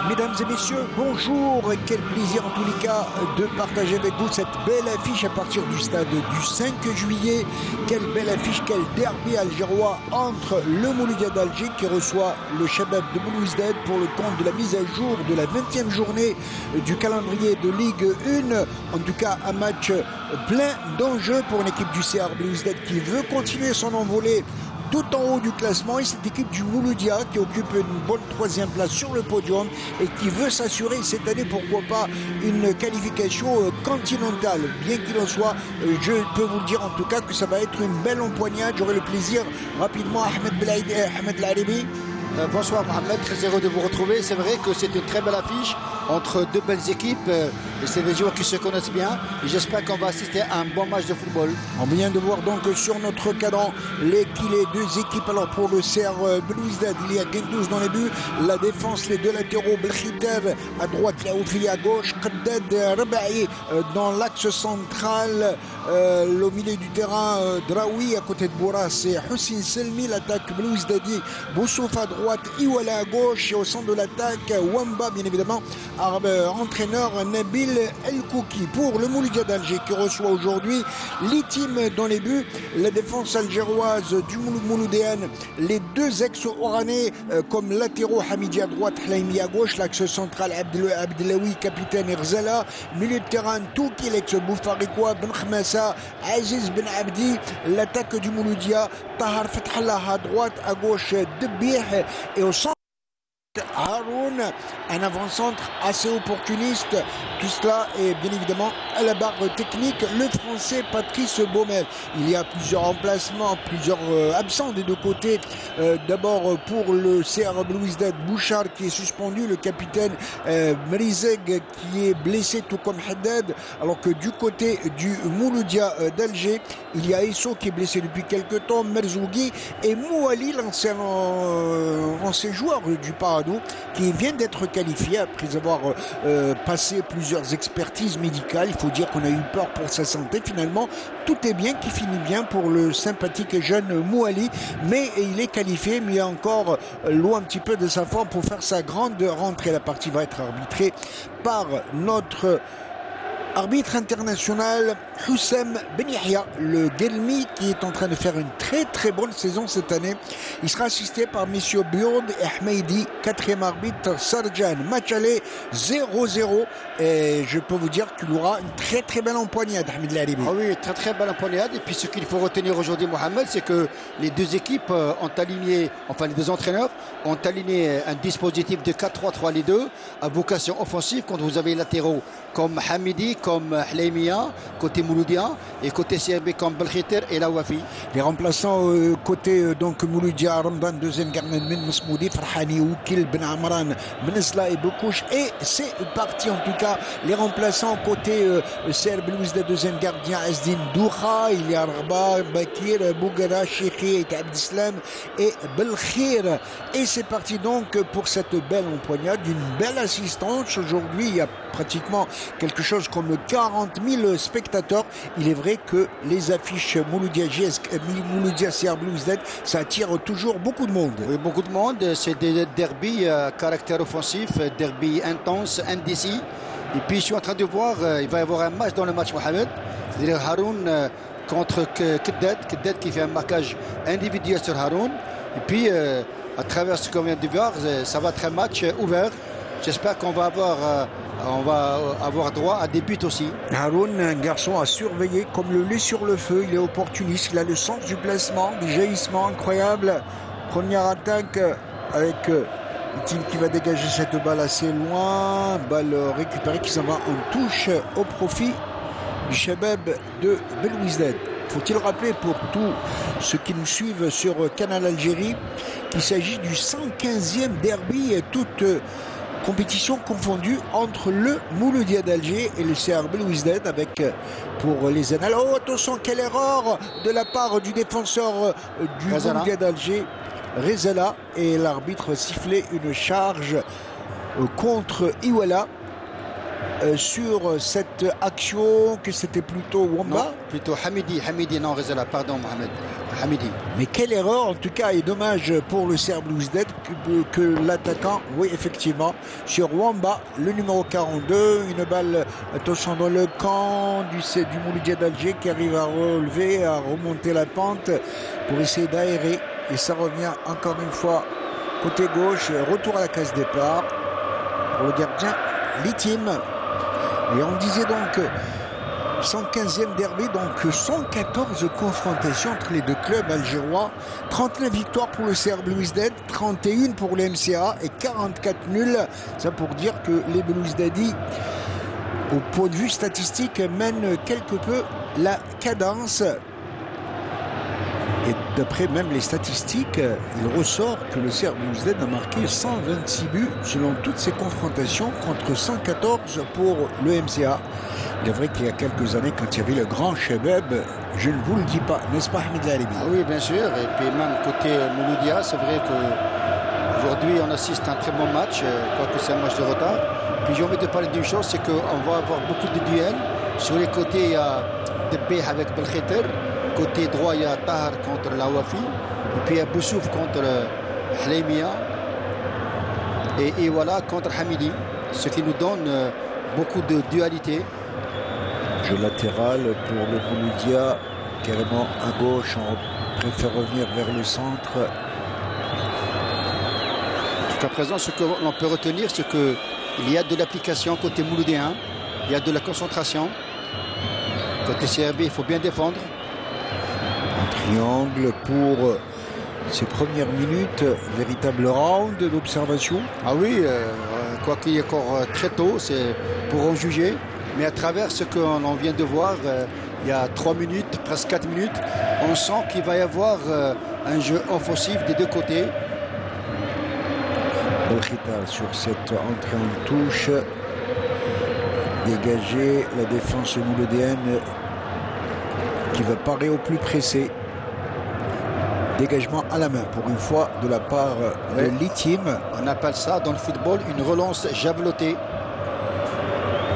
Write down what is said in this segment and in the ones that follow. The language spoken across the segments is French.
Mesdames et messieurs, bonjour. Quel plaisir en tous les cas de partager avec vous cette belle affiche à partir du stade du 5 juillet. Quelle belle affiche, quel derby algérois entre le Mouloudia d'Alger qui reçoit le Chabab de Belouizdad pour le compte de la mise à jour de la 20e journée du calendrier de Ligue 1. En tout cas, un match plein d'enjeux pour une équipe du CR Belouizdad qui veut continuer son envolée tout en haut du classement, et cette équipe du Mouloudia qui occupe une bonne 3e place sur le podium et qui veut s'assurer cette année, pourquoi pas, une qualification continentale. Bien qu'il en soit, je peux vous le dire en tout cas que ça va être une belle empoignade. J'aurai le plaisir rapidement, Ahmed Laribi. Bonsoir Mohamed, très heureux de vous retrouver. C'est vrai que c'est une très belle affiche entre deux belles équipes et c'est des joueurs qui se connaissent bien et j'espère qu'on va assister à un bon match de football. On vient de voir donc sur notre cadran les deux équipes. Alors pour le CR Belouizdad, il y a Gendouzi dans les buts, la défense, les deux latéraux, Belkhiter à droite, Laoufili à gauche, Qaddad Rabahi dans l'axe central, au milieu du terrain, Draoui à côté de Boura, c'est Hussein Selmi, l'attaque Belouizdadi, Boussouf à droite, Iwala à gauche et au centre de l'attaque, Wamba bien évidemment, entraîneur Nabil El Kouki. Pour le Mouloudia d'Alger qui reçoit aujourd'hui l'Itim dans les buts, la défense algéroise du Mouloudéen, les deux ex-oranais comme latéraux, Hamidi à droite, Hlaimi à gauche, l'axe central Abdelawi, capitaine Irzala, milieu de terrain Touki, l'ex-Boufarikoua, Ben Khmassa, Aziz Ben Abdi, l'attaque du Mouloudia, Tahar Fathallah à droite, à gauche Debih et au centre Haroun, un avant-centre assez opportuniste. Tout cela est bien évidemment à la barre technique, le français Patrice Baumel. Il y a plusieurs remplacements, plusieurs absents des deux côtés. D'abord pour le CR Belouizdad, Bouchard qui est suspendu, le capitaine Mrizeg qui est blessé tout comme Haddad, alors que du côté du Mouloudia d'Alger, il y a Esso qui est blessé depuis quelques temps, Merzougui et Mouali, l'ancien joueur du Paradou, qui vient d'être qualifié après avoir passé plusieurs expertises médicales. Il faut dire qu'on a eu peur pour sa santé. Finalement, tout est bien, qui finit bien pour le sympathique et jeune Mouali, mais il est qualifié, mais il est encore loin un petit peu de sa forme pour faire sa grande rentrée. La partie va être arbitrée par notre arbitre international Houssem Ben Yahya, le Guelmi, qui est en train de faire une très très bonne saison cette année. Il sera assisté par messieurs Bioud et Ahmeidi, 4e arbitre Sarjan. Match aller 0-0 et je peux vous dire qu'il aura une très très belle empoignade, Ahmed Laribi. Ah oui, très très belle empoignade. Et puis ce qu'il faut retenir aujourd'hui, Mohamed, c'est que les deux équipes ont aligné, enfin les deux entraîneurs ont aligné un dispositif de 4-3-3 les deux, à vocation offensive, quand vous avez latéraux comme Hamidi, comme Hlaimia, côté Mouloudia, et côté CRB comme Belkhiter et Lawafi. Les remplaçants côté donc Mouloudia, Ramdan, deuxième gardien Ben Masmoudi, Farhani, Oukil, Ben Amran, Benezla et Bokouch. Et c'est parti en tout cas. Les remplaçants côté CR Belouizdad, deuxième gardien Asdin Douha, il y a Arba, Bakir, Bougara, Chekhi, Abdislam et Belkhir. Et c'est parti donc pour cette belle empoignade, une belle assistance. Aujourd'hui, il y a pratiquement quelque chose comme 40 000 spectateurs. Il est vrai que les affiches Mouloudia CR Belouizdad, ça attire toujours beaucoup de monde. Oui, beaucoup de monde. C'est des derbies à caractère offensif, derby intense, indécis. Et puis je suis en train de voir, il va y avoir un match dans le match, Mohamed. C'est-à-dire Haroun contre Qaddad qui fait un marquage individuel sur Haroun. Et puis à travers ce qu'on vient de voir, ça va être un match ouvert. J'espère qu'on va avoir droit à des buts aussi. Haroun, un garçon à surveiller comme le lait sur le feu. Il est opportuniste, il a le sens du placement, du jaillissement incroyable. Première attaque avec Tim qui va dégager cette balle assez loin. Balle récupérée qui s'en va en touche au profit du Chabab de Belouizdad. Faut-il rappeler pour tous ceux qui nous suivent sur Canal Algérie qu'il s'agit du 115e derby, toute compétition confondue, entre le Mouloudia d'Alger et le CR Belouizdad, avec pour les annales. Oh, attention, quelle erreur de la part du défenseur du Mouloudia d'Alger, Rezala, et l'arbitre sifflait une charge contre Iwala. Sur cette action, que c'était plutôt Wamba? Non, plutôt Hamidi, non Rezala, pardon Mohamed. Hamidi. Mais quelle erreur, en tout cas, et dommage pour le CR Belouizdad que l'attaquant, oui, effectivement, sur Wamba, le numéro 42, une balle, attention, dans le camp du Mouloudia d'Alger qui arrive à relever, à remonter la pente pour essayer d'aérer. Et ça revient encore une fois côté gauche, retour à la case départ pour le gardien Litim. Et on disait donc 115e derby, donc 114 confrontations entre les deux clubs algérois, 39 victoires pour le CR Belouizdad, 31 pour le MCA et 44 nuls. Ça pour dire que les Belouizdadis, au point de vue statistique, mènent quelque peu la cadence. Et d'après même les statistiques, il ressort que le CR Belouizdad a marqué 126 buts selon toutes ces confrontations contre 114 pour le MCA. Il est vrai qu'il y a quelques années, quand il y avait le grand Chebeb, je ne vous le dis pas, n'est-ce pas Hamid Lalibi? Oui, bien sûr. Et puis même côté Mouloudia, c'est vrai qu'aujourd'hui on assiste à un très bon match, quoique c'est un match de retard. Puis j'ai envie de parler d'une chose, c'est qu'on va avoir beaucoup de duels. Sur les côtés, il y a Debeh avec Belkhiter. Côté droit, il y a Tahar contre la Wafi. Et puis il y a Boussouf contre Hleimia. Et voilà contre Hamidi. Ce qui nous donne beaucoup de dualité. Jeu latéral pour le Mouloudia, carrément à gauche, on préfère revenir vers le centre. Jusqu'à présent, ce que l'on peut retenir, c'est qu'il y a de l'application côté mouloudien, il y a de la concentration. Côté CRB, il faut bien défendre. Un triangle pour ces premières minutes, véritable round d'observation. Ah oui, quoi qu'il est encore très tôt, c'est pour en juger. Mais à travers ce qu'on vient de voir, il y a 3 minutes, presque 4 minutes, on sent qu'il va y avoir un jeu offensif des deux côtés. Belkhita sur cette entrée en touche. Dégager la défense mouloudienne qui va parer au plus pressé. Dégagement à la main pour une fois de la part de Litim. On appelle ça dans le football une relance javelotée.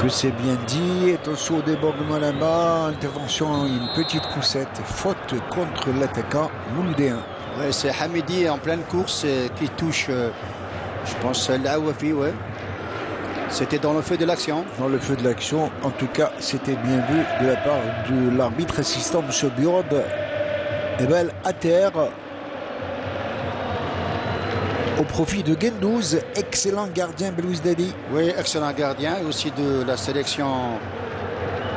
Que c'est bien dit. Attention au débordement là-bas. Intervention, une petite poussette. Faute contre l'attaquant mouloudien. Ouais, c'est Hamidi en pleine course qui touche, je pense, l'Awafi. Ouais. C'était dans le feu de l'action. Dans le feu de l'action. En tout cas, c'était bien vu de la part de l'arbitre assistant, M. Biord. Ebel à terre. Au profit de Gendouz, excellent gardien Belouizdadi. Oui, excellent gardien, et aussi de la sélection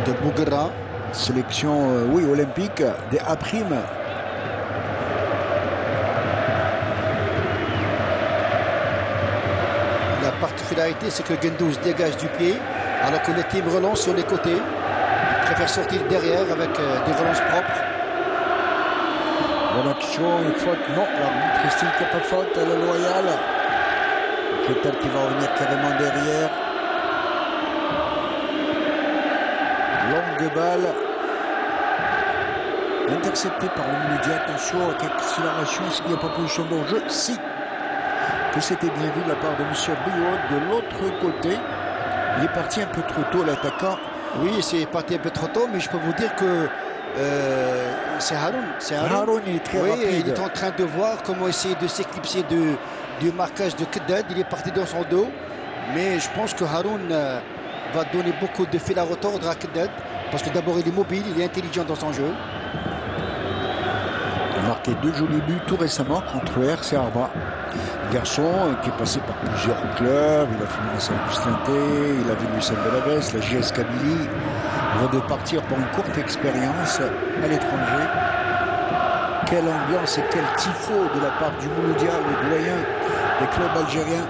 de Bouguera. Sélection, oui, olympique, des A'. La particularité, c'est que Gendouz dégage du pied, alors que le team relance sur les côtés. Il préfère sortir derrière avec des relances propres. Bonne action, une faute, non, l'arbitre estime qu'il n'y a pas de faute, elle est loyale. Kétal qui va revenir carrément derrière. Longue balle. Intercepté par le Mouloudia, attention à quelques accélérations, est-ce qu'il n'y a pas position d'enjeu? Si. Que c'était bien vu de la part de M. Biot. De l'autre côté, il est parti un peu trop tôt, l'attaquant. Oui, c'est parti un peu trop tôt, mais je peux vous dire que c'est Haroun. Haroun, il est très rapide. Il est en train de voir comment essayer de s'éclipser du marquage de Keddad. Il est parti dans son dos. Mais je pense que Haroun va donner beaucoup de fil à retordre à Keddad. Parce que d'abord, il est mobile, il est intelligent dans son jeu. Il a marqué 2 jolis buts tout récemment contre le RC Arba. Garçon qui est passé par plusieurs clubs. Il a fini à Saint-Augustin-Té, il a vu Lucien Belavès, la JS Kabylie. Avant de partir pour une courte expérience à l'étranger. Quelle ambiance et quel tifo de la part du Mouloudia, le doyen des clubs algériens.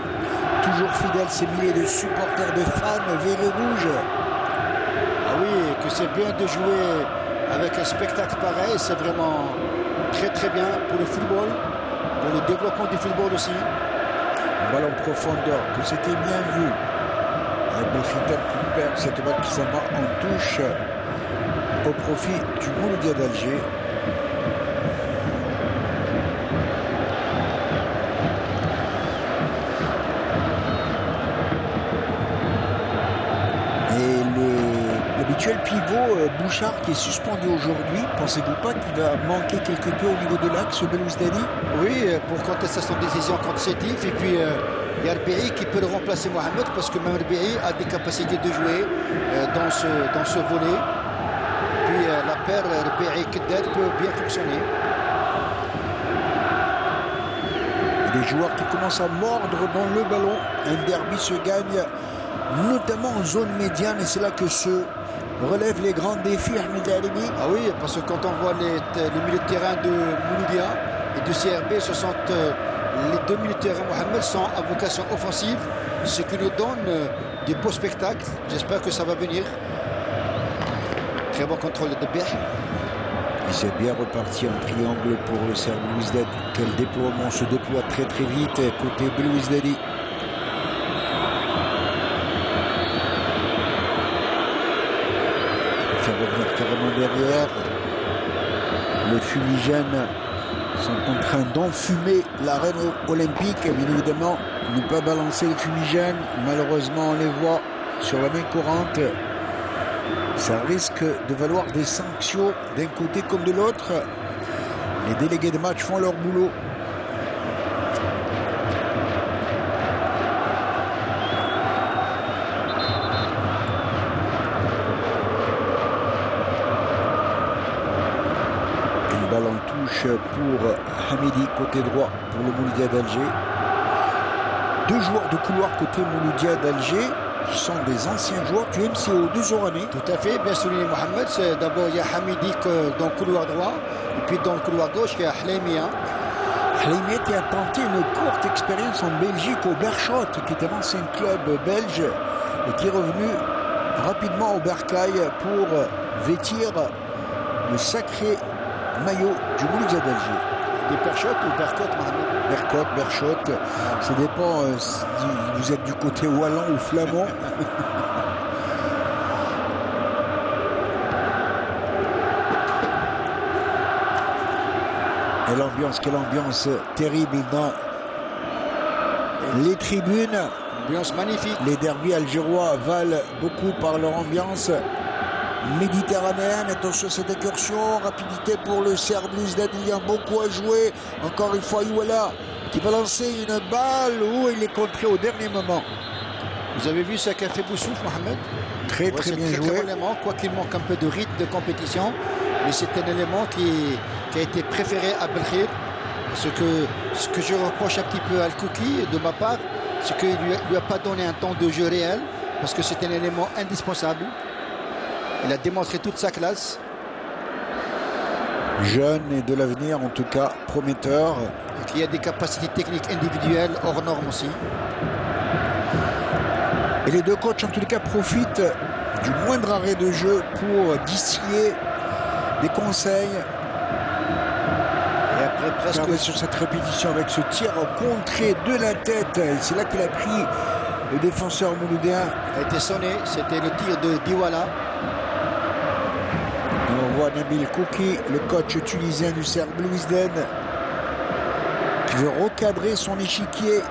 Toujours fidèle, ces milliers de supporters, de fans verts et rouges. Ah oui, que c'est bien de jouer avec un spectacle pareil, c'est vraiment très très bien pour le football, pour le développement du football aussi. Un ballon en profondeur, que c'était bien vu. Avec Belkhita qui perd cette balle qui s'en va en touche au profit du Mouloudia d'Alger. Et le L'habituel pivot Bouchard qui est suspendu aujourd'hui, pensez-vous pas qu'il va manquer quelque peu au niveau de l'axe Belouizdadi? Oui, pour contestation de décision contre Sétif. Et puis il y a Rbi qui peut le remplacer Mohamed parce que même Rbi a des capacités de jouer dans ce volet. Et puis la paire Rbi-Keddad peut bien fonctionner. Des joueurs qui commencent à mordre dans le ballon. Un derby se gagne notamment en zone médiane et c'est là que se relèvent les grands défis, Ahmed Alibi. Ah oui, parce que quand on voit les milieux de terrain de Mouloudia et de CRB, ce sont les deux milieux de terrain Mohamed sont à vocation offensive, ce qui nous donne des beaux spectacles. J'espère que ça va venir. Très bon contrôle de Beh. Et c'est bien reparti en triangle pour le Serbe Belouizdad. Quel déploiement, se déploie très très vite côté Belouizdadi. Faire revenir carrément derrière. Les fumigènes sont en train d'enfumer l'arène olympique. Et bien évidemment, ne pas balancer les fumigènes. Malheureusement, on les voit sur la main courante. Ça risque de valoir des sanctions d'un côté comme de l'autre. Les délégués de match font leur boulot. Une balle en touche pour Hamidi côté droit pour le Mouloudia d'Alger. Deux joueurs de couloir côté Mouloudia d'Alger qui sont des anciens joueurs du MCO, 2 Oranais. Tout à fait, bien souligné Mohamed. D'abord il y a Hamidi dans le couloir droit et puis dans le couloir gauche il y a Hleimia. Hleimia qui a tenté une courte expérience en Belgique au Berchot, qui était un ancien club belge et qui est revenu rapidement au Bercail pour vêtir le sacré maillot du Mouloudia d'Alger. Des Berchot ou Bercot, Mohamed? Berchot, ça dépend si vous êtes du côté wallon ou flamand. Et l'ambiance, quelle ambiance terrible dans les tribunes. Ambiance magnifique. Les derbys algérois valent beaucoup par leur ambiance méditerranéenne. Attention à cette incursion, rapidité pour le Serbe Belouizdad, il y a beaucoup à jouer. Encore une fois Iwala qui va lancer une balle où il est contré au dernier moment. Vous avez vu ce qu'a fait Boussouf, Mohamed? Très bien joué. Très bon élément, quoi qu'il manque un peu de rythme de compétition, mais c'est un élément qui a été préféré à Belkhir. Ce que je reproche un petit peu à Al-Kouki de ma part, c'est qu'il ne lui a pas donné un temps de jeu réel, parce que c'est un élément indispensable. Il a démontré toute sa classe. Jeune et de l'avenir, en tout cas prometteur. Et qui a des capacités techniques individuelles hors normes aussi. Et les deux coachs, en tous les cas, profitent du moindre arrêt de jeu pour distiller des conseils. Et après, presque sur cette répétition avec ce tir contré de la tête. C'est là qu'il a pris le défenseur mouloudien. A été sonné, c'était le tir de Diwala. On voit Nabil Kouki, le coach tunisien du Serbe Belouizdad, qui veut recadrer son échiquier.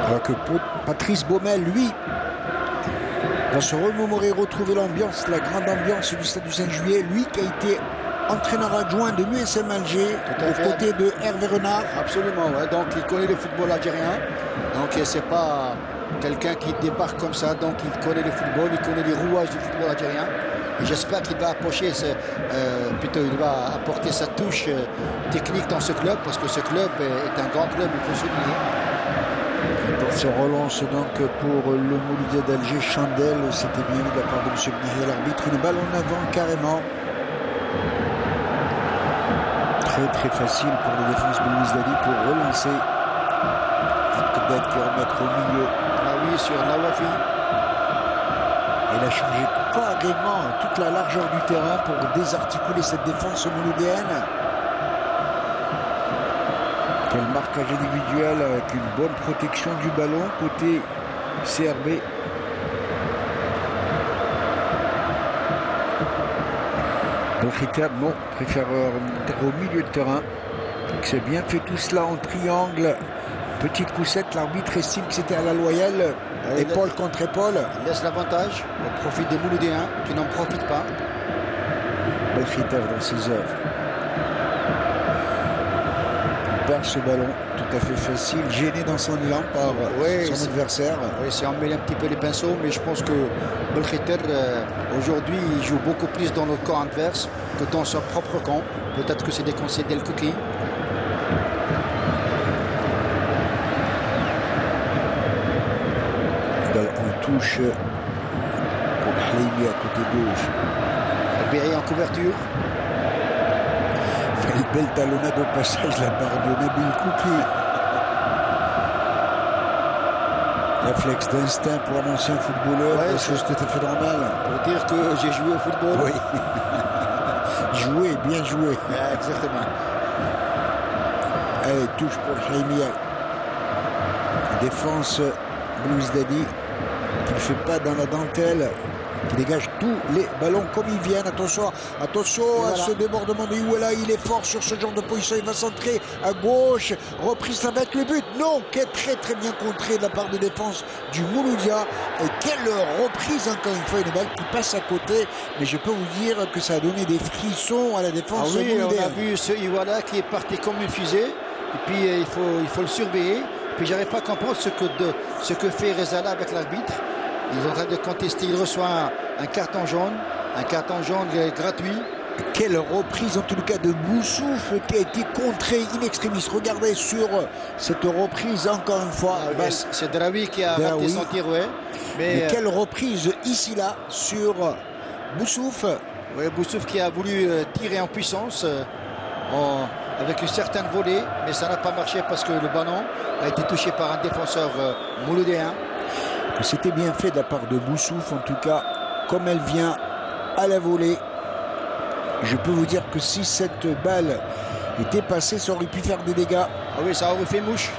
Alors que Patrice Baumel, lui, va se remémorer, retrouver l'ambiance, la grande ambiance du Stade du 5 juillet. Lui qui a été entraîneur adjoint de l'USM Alger, aux côtés de Hervé Renard. Absolument, ouais. Donc il connaît le football algérien. Donc c'est pas quelqu'un qui débarque comme ça. Donc il connaît le football, il connaît les rouages du football algérien. Et j'espère qu'il va il va apporter sa touche technique dans ce club, parce que ce club est un grand club, il faut souligner. On se relance donc pour le Mouloudia d'Alger. Chandel, c'était bien de la part de M. Bnihi, l'arbitre. Une balle en avant carrément. Très facile pour la défense Belouizdadi pour relancer. Keddad qui va remettre au milieu. Ah oui, sur Nawafi. Il a changé carrément toute la largeur du terrain pour désarticuler cette défense mouloudienne. Quel marquage individuel avec une bonne protection du ballon côté CRB. Belkhita, non, préfère remonter au milieu de terrain. C'est bien fait tout cela en triangle. Petite poussette, l'arbitre estime que c'était à la loyale. Épaule contre épaule. Il laisse l'avantage au profit des Mouloudéens qui n'en profitent pas. Belkhitov dans ses œuvres. Il perd ce ballon tout à fait facile, gêné dans son élan par son adversaire. Oui, c'est emmêler un petit peu les pinceaux, mais je pense que Belkhitov aujourd'hui il joue beaucoup plus dans le camp adverse que dans son propre camp. Peut-être que c'est des conseils d'El Kouki. En touche pour Halimi à côté gauche. Ribéry en couverture. Une belle talonnade au passage de la part de Nabil Kouki. Réflexe d'instinct pour un ancien footballeur, chose tout à fait normale. Pour dire que j'ai joué au football. Oui. Joué, bien joué. Exactement. Allez, touche pour Halimi. Défense Belouizdadi qui ne fait pas dans la dentelle, qui dégage tous les ballons comme ils viennent. Attention à ce débordement de Iwela. Il est fort sur ce genre de position. Il va centrer à gauche. Reprise, ça va être le but. Non, qui est très très bien contré de la part de défense du Mouloudia. Et quelle reprise, encore une fois, une balle qui passe à côté. Mais je peux vous dire que ça a donné des frissons à la défense. Ah oui, on a vu ce Iwela qui est parti comme une fusée. Et puis il faut le surveiller. Puis j'arrive pas à comprendre ce que fait Rezala avec l'arbitre. Il est en train de contester, il reçoit un carton jaune gratuit. Quelle reprise en tout cas de Boussouf qui a été contré in extremis. Regardez sur cette reprise encore une fois. C'est Draoui qui a raté son tir, mais quelle reprise ici là sur Boussouf. Oui, Boussouf qui a voulu tirer en puissance avec une certaine volée, mais ça n'a pas marché parce que le ballon a été touché par un défenseur mouloudéen. C'était bien fait de la part de Boussouf, en tout cas, comme elle vient à la volée. Je peux vous dire que si cette balle était passée, ça aurait pu faire des dégâts. Ah oui, ça aurait fait mouche.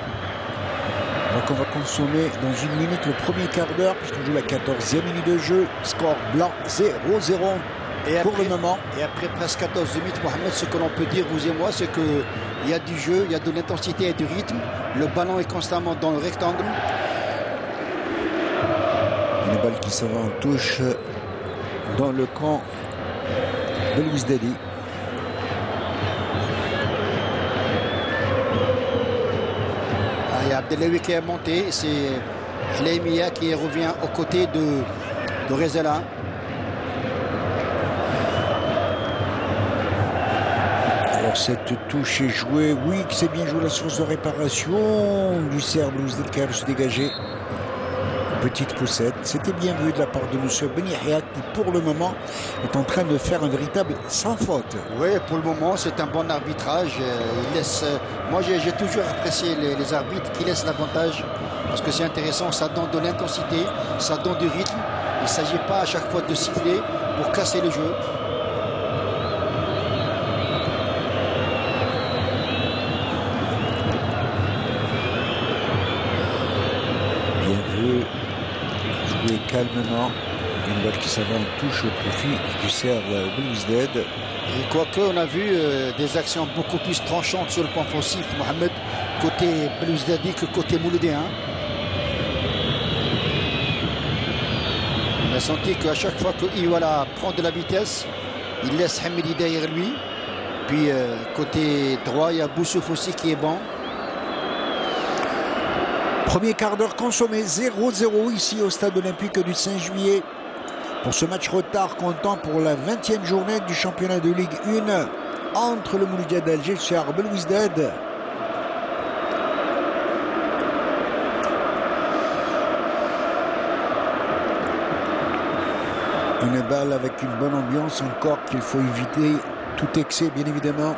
Donc on va consommer dans une minute le premier quart d'heure, puisqu'on joue la 14e minute de jeu. Score blanc 0-0 pour le moment. Et après presque 14 minutes, Mohamed, ce que l'on peut dire, vous et moi, c'est qu'il y a du jeu, il y a de l'intensité et du rythme. Le ballon est constamment dans le rectangle. Une balle qui s'en va en touche dans le camp de Belouizdadi. Il y a Abdelawi qui est monté, c'est Hleimia qui revient aux côtés de Rezala. Alors cette touche est jouée, oui, c'est bien joué la source de réparation du Serbe Belouizdadi qui a se dégager. Petite poussette, c'était bien vu de la part de M. Benihia qui pour le moment est en train de faire un véritable sans faute. Oui, pour le moment c'est un bon arbitrage. Il laisse, moi j'ai toujours apprécié les arbitres qui laissent l'avantage parce que c'est intéressant, ça donne de l'intensité, ça donne du rythme. Il ne s'agit pas à chaque fois de siffler pour casser le jeu. Bien vu. Jouer calmement, une balle qui s'en va en touche au profit du Serbe Belouizdad. Et quoique on a vu des actions beaucoup plus tranchantes sur le plan offensif, Mohamed, côté Belouizdadi que côté mouloudéen. On a senti qu'à chaque fois que Iwala prend de la vitesse, il laisse Hamidi derrière lui. Puis côté droit, il y a Boussouf aussi qui est bon. Premier quart d'heure consommé, 0-0 ici au stade olympique du 5 juillet. Pour ce match retard comptant pour la 20e journée du championnat de Ligue 1 entre le Mouloudia d'Alger et le Serbe Belouizdad. Une balle avec une bonne ambiance encore qu'il faut éviter tout excès bien évidemment.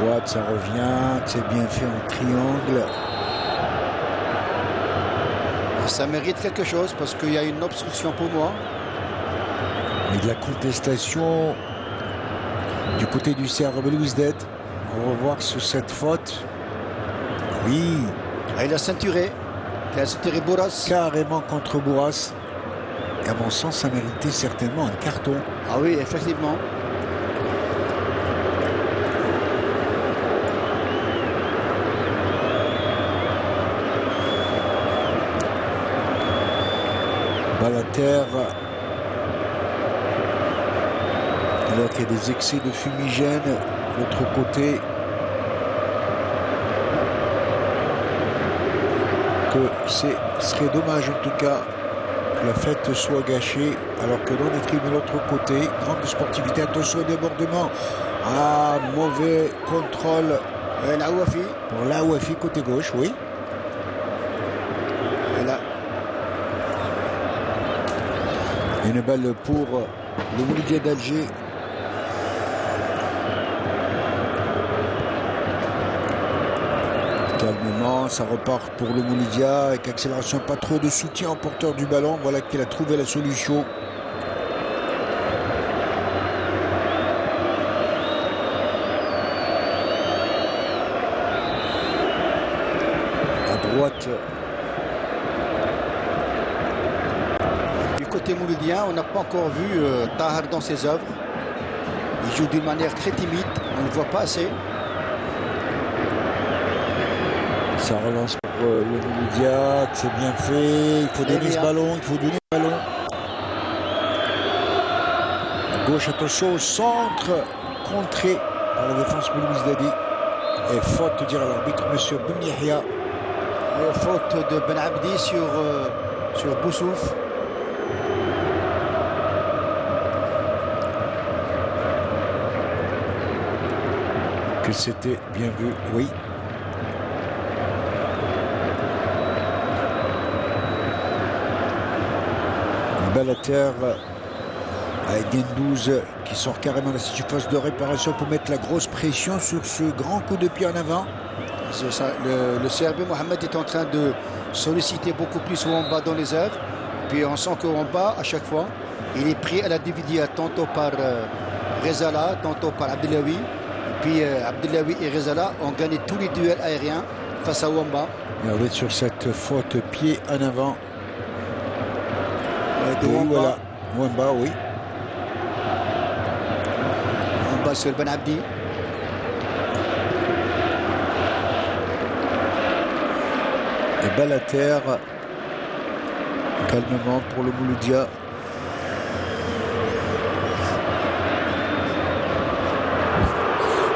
Droite, ça revient, c'est bien fait en triangle. Ça mérite quelque chose parce qu'il y a une obstruction pour moi. Et de la contestation du côté du Serbe Belouizdad. On va voir sur cette faute. Oui. Il a ceinturé. Il a ceinturé Bourras. Carrément contre Bourras. Et à mon sens, ça méritait certainement un carton. Ah oui, effectivement. Balle à terre. Alors qu'il y a des excès de fumigène de l'autre côté. Que ce serait dommage en tout cas que la fête soit gâchée alors que l'on est pris de l'autre côté. Grande sportivité, attention au débordement. Ah, mauvais contrôle. L'Aouafi. Pour l'Aouafi côté gauche, oui. Et là. Une balle pour le Mouloudia d'Alger. Calmement, ça repart pour le Mouloudia avec accélération, pas trop de soutien au porteur du ballon. Voilà qu'il a trouvé la solution. À droite. Du côté mouloudien, on n'a pas encore vu Tahar dans ses œuvres. Il joue d'une manière très timide, on ne le voit pas assez. Ça relance pour le Mouloudia, c'est bien fait. Il faut donner ce ballon, il faut donner le ballon. À gauche, attention au centre, contré par la défense Belouizdadi. Et faute, dire à l'arbitre, monsieur Ben Yahya. Faute de Ben Abdi sur Boussouf. Que c'était bien vu, oui. Une balle à terre avec Gendouzi qui sort carrément de la surface de réparation pour mettre la grosse pression sur ce grand coup de pied en avant. Ça, le Serbe Mohamed est en train de solliciter beaucoup plus Wamba dans les airs. Puis on sent que Wamba, à chaque fois, il est pris à la dividia tantôt par Rezala, tantôt par Abdellaoui. Et puis Abdellaoui et Rezala ont gagné tous les duels aériens face à Wamba. Et on va être sur cette faute pied en avant. De Wamba. Voilà. Wamba, oui. Wamba sur Ben Abdi. Et balle à terre. Calmement pour le Mouloudia.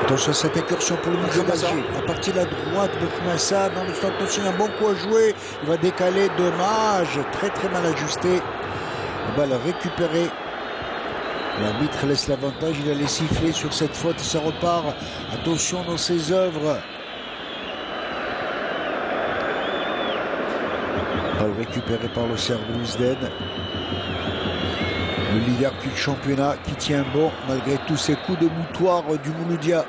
Attention à cette incursion pour le Mouloudia d'Alger. À partir de la droite, Boukmassa dans le centre, attention, un bon coup à jouer. Il va décaler, dommage. Très très mal ajusté. Balle récupérée. L'arbitre laisse l'avantage. Il a les sifflets sur cette faute. Ça repart. Attention dans ses œuvres. Balle récupérée par le Serbe Belouizdad. Le leader du championnat qui tient bon malgré tous ces coups de moutoir du Mouloudia.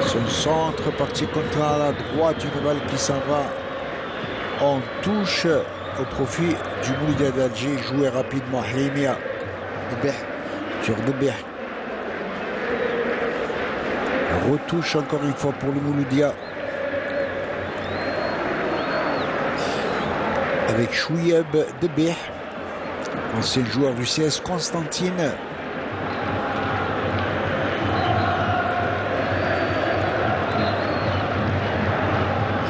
Son centre parti contre à la droite, une balle qui s'en va en touche au profit du Mouloudia d'Alger, joué rapidement. Halimia sur Debeh. Retouche encore une fois pour le Mouloudia. Avec Chouieb Debeh, ancien joueur du CS Constantine.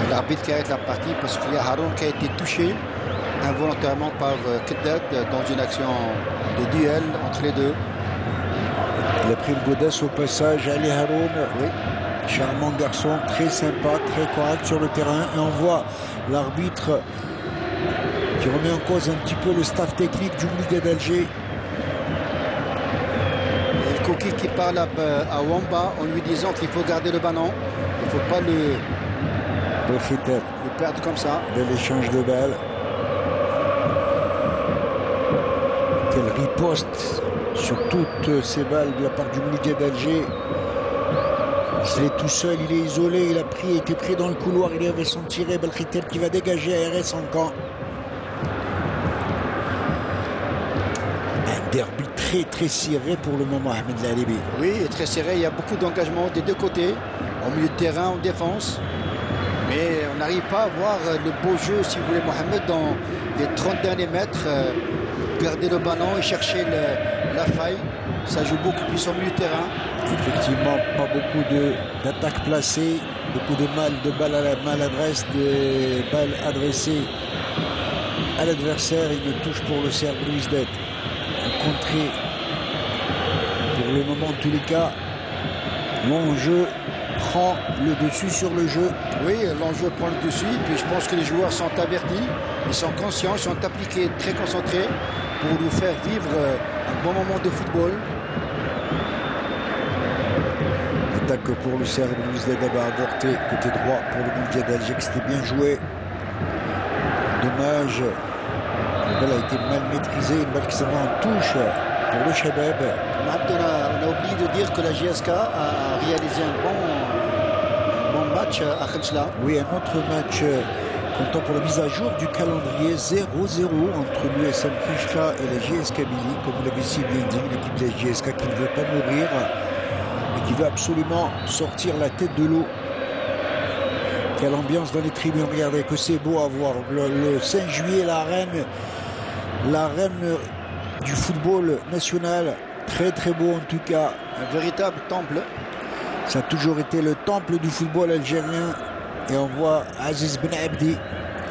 L'arbitre qui arrête la partie parce qu'il y a Haroun qui a été touché involontairement par Keddad dans une action de duel entre les deux. Il a pris le godasse au passage. Ali Haroun, oui, charmant garçon, très sympa, très correct sur le terrain. Et on voit l'arbitre qui remet en cause un petit peu le staff technique du Mouloudia d'Alger. Et le Koki qui parle à Wamba en lui disant qu'il faut garder le ballon. Il ne faut pas le perdre comme ça. De l'échange de balles. Quelle riposte sur toutes ces balles de la part du Mouloudia d'Alger. Il est tout seul, il est isolé, il a été pris dans le couloir, il avait son tiré. Belkhiteb qui va dégager ARS en camp. Un derby très très serré pour le moment, Ahmed Lalibi. Oui, très serré. Il y a beaucoup d'engagement des deux côtés, au milieu de terrain, en défense. Mais on n'arrive pas à voir le beau jeu, si vous voulez, Mohamed, dans les 30 derniers mètres. Garder le ballon et chercher la faille. Ça joue beaucoup plus au milieu de terrain. Effectivement, pas beaucoup d'attaques placées, beaucoup de balles à la maladresse, des balles adressées à l'adversaire. Il ne touche pour le CR Belouizdad. Contré pour le moment, en tous les cas, l'enjeu prend le dessus sur le jeu. Oui, l'enjeu prend le dessus. Puis je pense que les joueurs sont avertis, ils sont conscients, ils sont appliqués, très concentrés pour nous faire vivre un bon moment de football. Attaque pour le CR Belouizdad d'abord avorté côté droit pour le Mouldiad d'Alger, c'était bien joué. Dommage. La balle a été mal maîtrisée, une balle qui s'en va en touche pour le Shabab. On a oublié de dire que la GSK a réalisé un bon match à Khenchla. Oui, un autre match comptant pour la mise à jour du calendrier 0-0 entre l'USM Khenchla et la GSK Kabylie. Comme vous l'avez si bien dit, l'équipe de la GSK qui ne veut pas mourir et qui veut absolument sortir la tête de l'eau. Quelle ambiance dans les tribunes, regardez que c'est beau à voir. Le 5 juillet, la reine du football national. Très très beau en tout cas. Un véritable temple. Ça a toujours été le temple du football algérien. Et on voit Aziz Ben Abdi,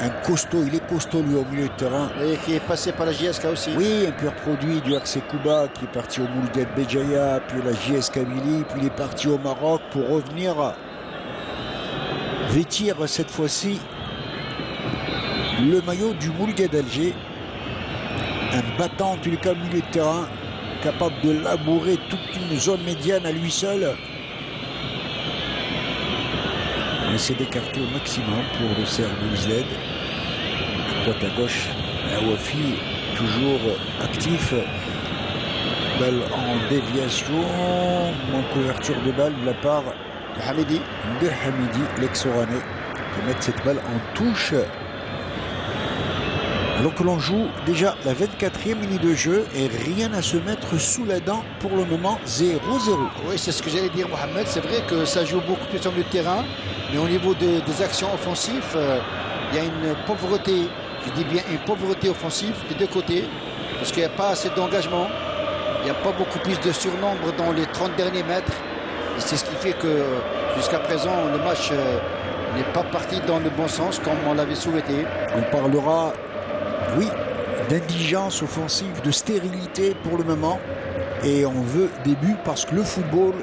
un costaud, il est costaud lui au milieu de terrain. Et qui est passé par la JSK aussi. Oui, un pur produit du RC Kouba qui est parti au Mouldiad Béjaïa, puis la JS Kabylie, puis il est parti au Maroc pour revenir vêtir cette fois-ci le maillot du Mouldiad d'Alger. Un battant en tous les cas au milieu de terrain, capable de labourer toute une zone médiane à lui seul. On essaie d'écarter au maximum pour le CR Belouizdad. Droite à gauche, Awafi toujours actif. Balle en déviation, en couverture de balle de la part De Hamidi, l'ex-Oranais, qui va mettre cette balle en touche. Alors que l'on joue déjà la 24e minute de jeu et rien à se mettre sous la dent pour le moment, 0-0. Oui, c'est ce que j'allais dire, Mohamed. C'est vrai que ça joue beaucoup plus sur le terrain, mais au niveau des actions offensives, il y a une pauvreté, je dis bien une pauvreté offensive des deux côtés, parce qu'il n'y a pas assez d'engagement, il n'y a pas beaucoup plus de surnombre dans les 30 derniers mètres. Et c'est ce qui fait que jusqu'à présent, le match n'est pas parti dans le bon sens comme on l'avait souhaité. On parlera, oui, d'indigence offensive, de stérilité pour le moment. Et on veut des buts parce que le football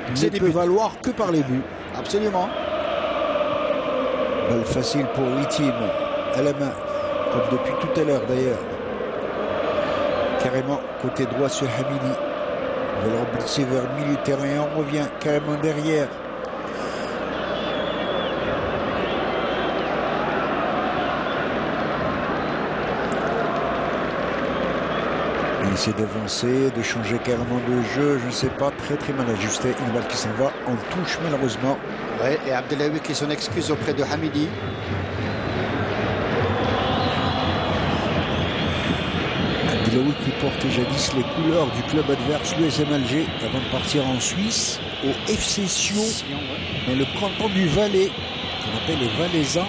ne peut valoir que par les buts. Absolument. Balle facile pour Witim à la main, comme depuis tout à l'heure d'ailleurs. Carrément côté droit sur Hamidi. On va le repousser vers le milieu de terrain et on revient carrément derrière. Il essaie d'avancer, de changer carrément de jeu, je ne sais pas, très mal ajusté. Une balle qui s'en va en touche malheureusement. Ouais, et Abdelawi qui son excuse auprès de Hamidi. Abdelawi qui portait jadis les couleurs du club adverse, l'USM Alger, avant de partir en Suisse, au FC Sion, dans le canton du Valais, qu'on appelle les Valaisans.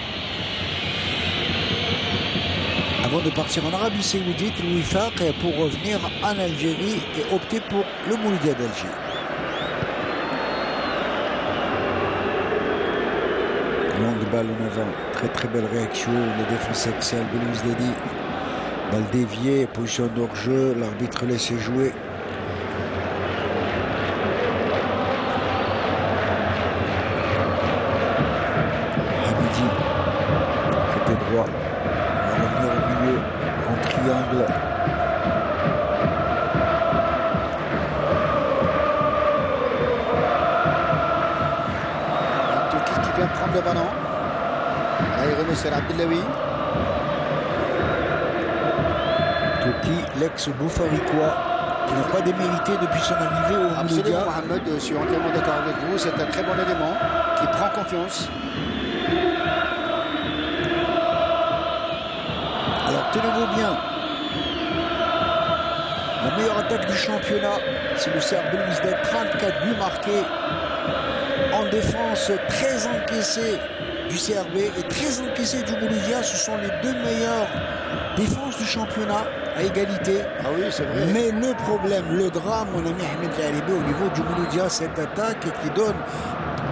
Avant de partir en Arabie Saoudite, Louis Faq, pour revenir en Algérie et opter pour le Mouldiad d'Alger. Longue balle en avant, très belle réaction, la défense axiale Belouizdadi. Balle déviée, position de hors-jeu, l'arbitre laisse jouer. Hamidi, côté droit. On va revenir au milieu, en triangle. Turki qui vient prendre le ballon. Là, il remet sur Abdelawi. Turki, l'ex-Boufariquois, qui n'a pas démérité depuis son arrivée au Absolument, Mouldiad. Mohamed, je suis entièrement d'accord avec vous. C'est un très bon élément qui prend confiance. Alors tenez-vous bien. La meilleure attaque du championnat, c'est le CR Belouizdad, 34 buts marqués. En défense, très encaissé du CRB et très encaissé du Mouloudia. Ce sont les deux meilleures défenses du championnat à égalité. Ah oui, c'est vrai. Mais le problème, le drame, mon ami Ahmed Lalibé, au niveau du Mouloudia, cette attaque qui donne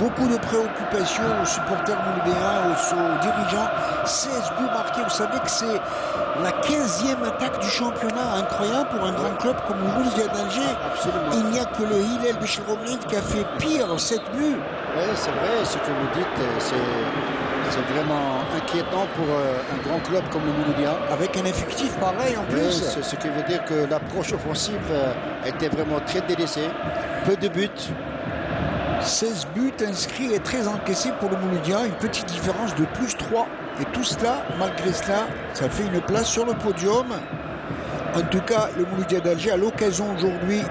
beaucoup de préoccupations aux supporters mouloudéens, aux dirigeants. 16 buts marqués. Vous savez que c'est la 15e attaque du championnat. Incroyable pour un grand club comme le Mouloudia d'Alger. Absolument. Il n'y a que le Hillel Béchiromline qui a fait pire 7 buts. Oui, c'est vrai, ce que vous dites, c'est vraiment inquiétant pour un grand club comme le Mouloudia. Avec un effectif pareil en plus. Oui, c'est ce qui veut dire que l'approche offensive a été vraiment très délaissée. Peu de buts. 16 buts inscrits et 13 encaissés pour le Mouloudia. Une petite différence de plus 3. Et tout cela, malgré cela, ça fait une place sur le podium. En tout cas, le Mouloudia d'Alger a l'occasion aujourd'hui,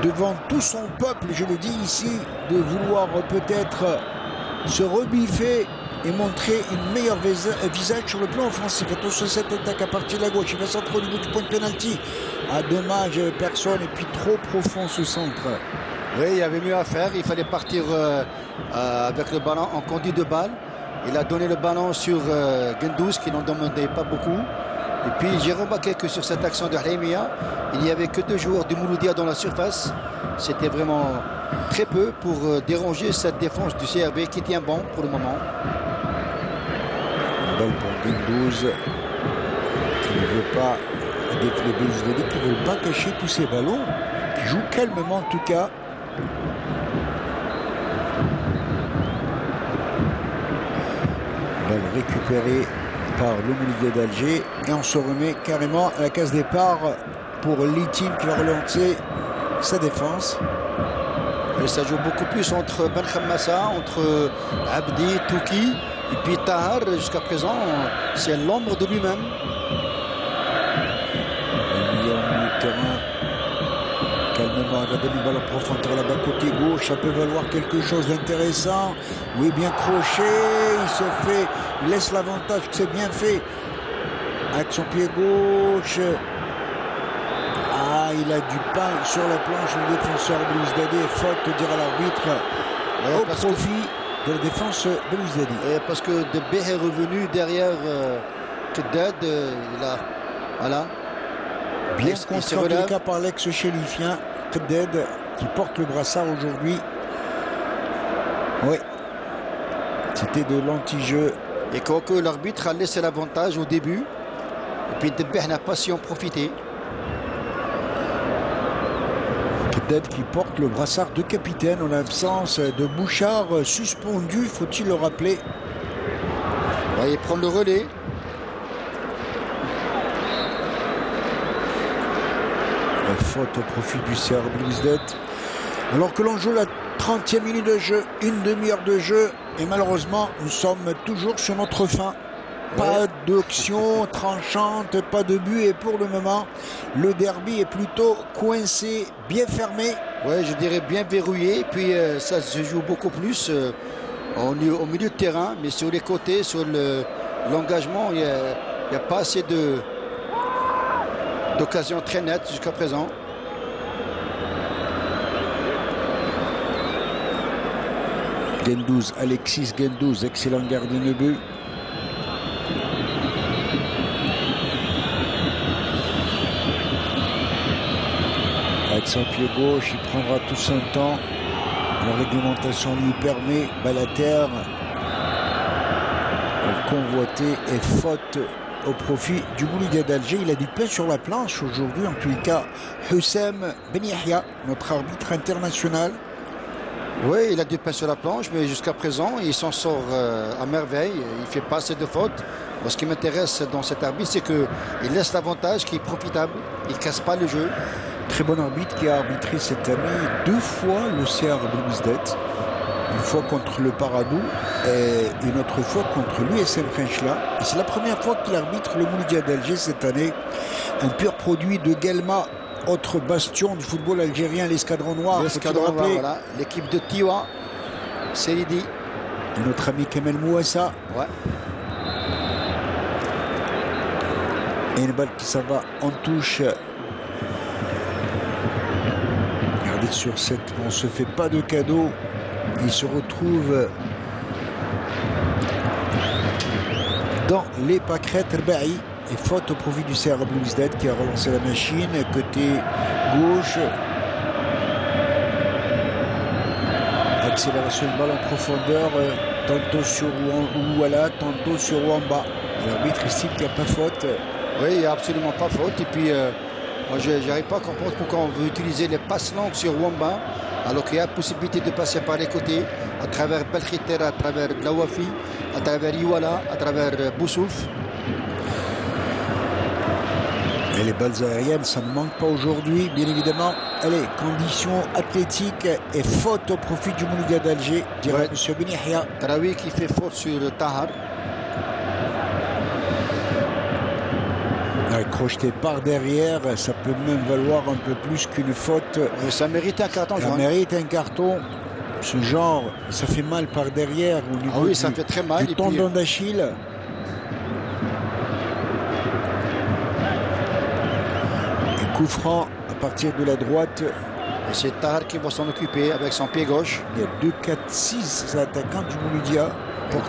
devant tout son peuple, je le dis ici, de vouloir peut-être se rebiffer et montrer une meilleure visage sur le plan offensif. Attention, cette attaque à partir de la gauche, il va centrer au niveau du point de pénalty. Ah, dommage, personne, et puis trop profond ce centre. Oui, il y avait mieux à faire. Il fallait partir avec le ballon en conduit de balle. Il a donné le ballon sur Gendouz, qui n'en demandait pas beaucoup. Et puis j'ai remarqué que sur cette action de Halimia, il n'y avait que 2 joueurs du Mouloudia dans la surface. C'était vraiment très peu pour déranger cette défense du CRB qui tient bon pour le moment. Balle pour Gendouz, qui ne veut pas, les Belouizdadi qui ne veulent pas cacher tous ces ballons, qui jouent calmement en tout cas. Balle récupérée par le Mouloudia d'Alger et on se remet carrément à la case départ pour Litim qui va relancer sa défense. Et ça joue beaucoup plus entre Ben Khammassa, entre Abdi, Touki et puis Tahar. Jusqu'à présent, c'est l'ombre de lui-même. Le milieu du terrain, calmement, il va donner une balle en profondeur là-bas côté gauche. Ça peut valoir quelque chose d'intéressant. Oui, bien croché. Il se fait, il laisse l'avantage, c'est bien fait. Avec son pied gauche. Ah, il a du pain sur la planche. Le défenseur Belouizdadi, faute, dira l'arbitre, au profit de la défense Belouizdadi. Parce que De B est revenu derrière Keddad. Il a, voilà. Bien contre en tous les cas par l'ex-chélifien Keddad qui porte le brassard aujourd'hui. Oui. C'était de l'anti-jeu. Et quoique l'arbitre a laissé l'avantage au début. Et puis Debeh n'a pas su en profiter. Keddad qui porte le brassard de capitaine en l'absence de Bouchard suspendu, faut-il le rappeler. Ouais, il prend le relais. La faute au profit du CR Belouizdad. Alors que l'on joue la 30e minute de jeu, une demi-heure de jeu, et malheureusement, nous sommes toujours sur notre fin. Pas d'action tranchante, pas de but, et pour le moment, le derby est plutôt coincé, bien fermé. Ouais, je dirais bien verrouillé. Puis ça se joue beaucoup plus au milieu de terrain, mais sur les côtés, sur l'engagement, il n'y a pas assez d'occasions très nettes jusqu'à présent. Gendouz, Alexis Gendouz, excellent gardien de but. Avec son pied gauche, il prendra tout son temps. La réglementation lui permet. Balle à terre. Convoité et faute au profit du Mouloudia d'Alger. Il a du pain sur la planche aujourd'hui. En tous les cas, Hussam Ben Yahya, notre arbitre international. Oui, il a du pain sur la planche, mais jusqu'à présent, il s'en sort à merveille. Il ne fait pas assez de fautes. Moi, ce qui m'intéresse dans cet arbitre, c'est qu'il laisse l'avantage qui est profitable. Il ne casse pas le jeu. Très bon arbitre qui a arbitré cette année 2 fois le CR Belouizdad. Une fois contre le Paradou et une autre fois contre l'USM Khenchela. Et c'est la première fois qu'il arbitre le Mouloudia d'Alger cette année. Un pur produit de Guelma, autre bastion du football algérien, l'escadron noir. L'escadron noir, voilà. L'équipe de Tiwa, Selidi. Et notre ami Kamel Mouassa. Ouais. Et une balle qui s'en va en touche Et sur cette, on ne se fait pas de cadeau. Il se retrouve dans les pâquerettes. Rbaï et faute au profit du CR Belouizdad qui a relancé la machine. Côté gauche. Accélération de balle en profondeur. Tantôt sur Ouala, tantôt sur Wamba. L'arbitre estime qu'il n'y a pas faute. Oui, il n'y a absolument pas faute. Et puis, moi, je n'arrive pas à comprendre pourquoi on veut utiliser les passes longues sur Wamba, alors qu'il y a la possibilité de passer par les côtés, à travers Belkhiter, à travers Blawafi, à travers Iwala, à travers Boussouf. Et les balles aériennes, ça ne manque pas aujourd'hui, bien évidemment. Allez, conditions athlétiques et faute au profit du Mouloudia d'Alger, dirait M. Benihia. Tarawi qui fait faute sur Tahar. Crocheté par derrière, ça peut même valoir un peu plus qu'une faute. Mais ça mérite un carton jaune. Ça mérite un carton. Ce genre, ça fait mal par derrière. Au niveau oui, ça fait très mal. Du tendon d'Achille. Et coup franc à partir de la droite. Et c'est Tahar qui va s'en occuper avec son pied gauche. Il y a 2, 4, 6 attaquants du Mouloudia.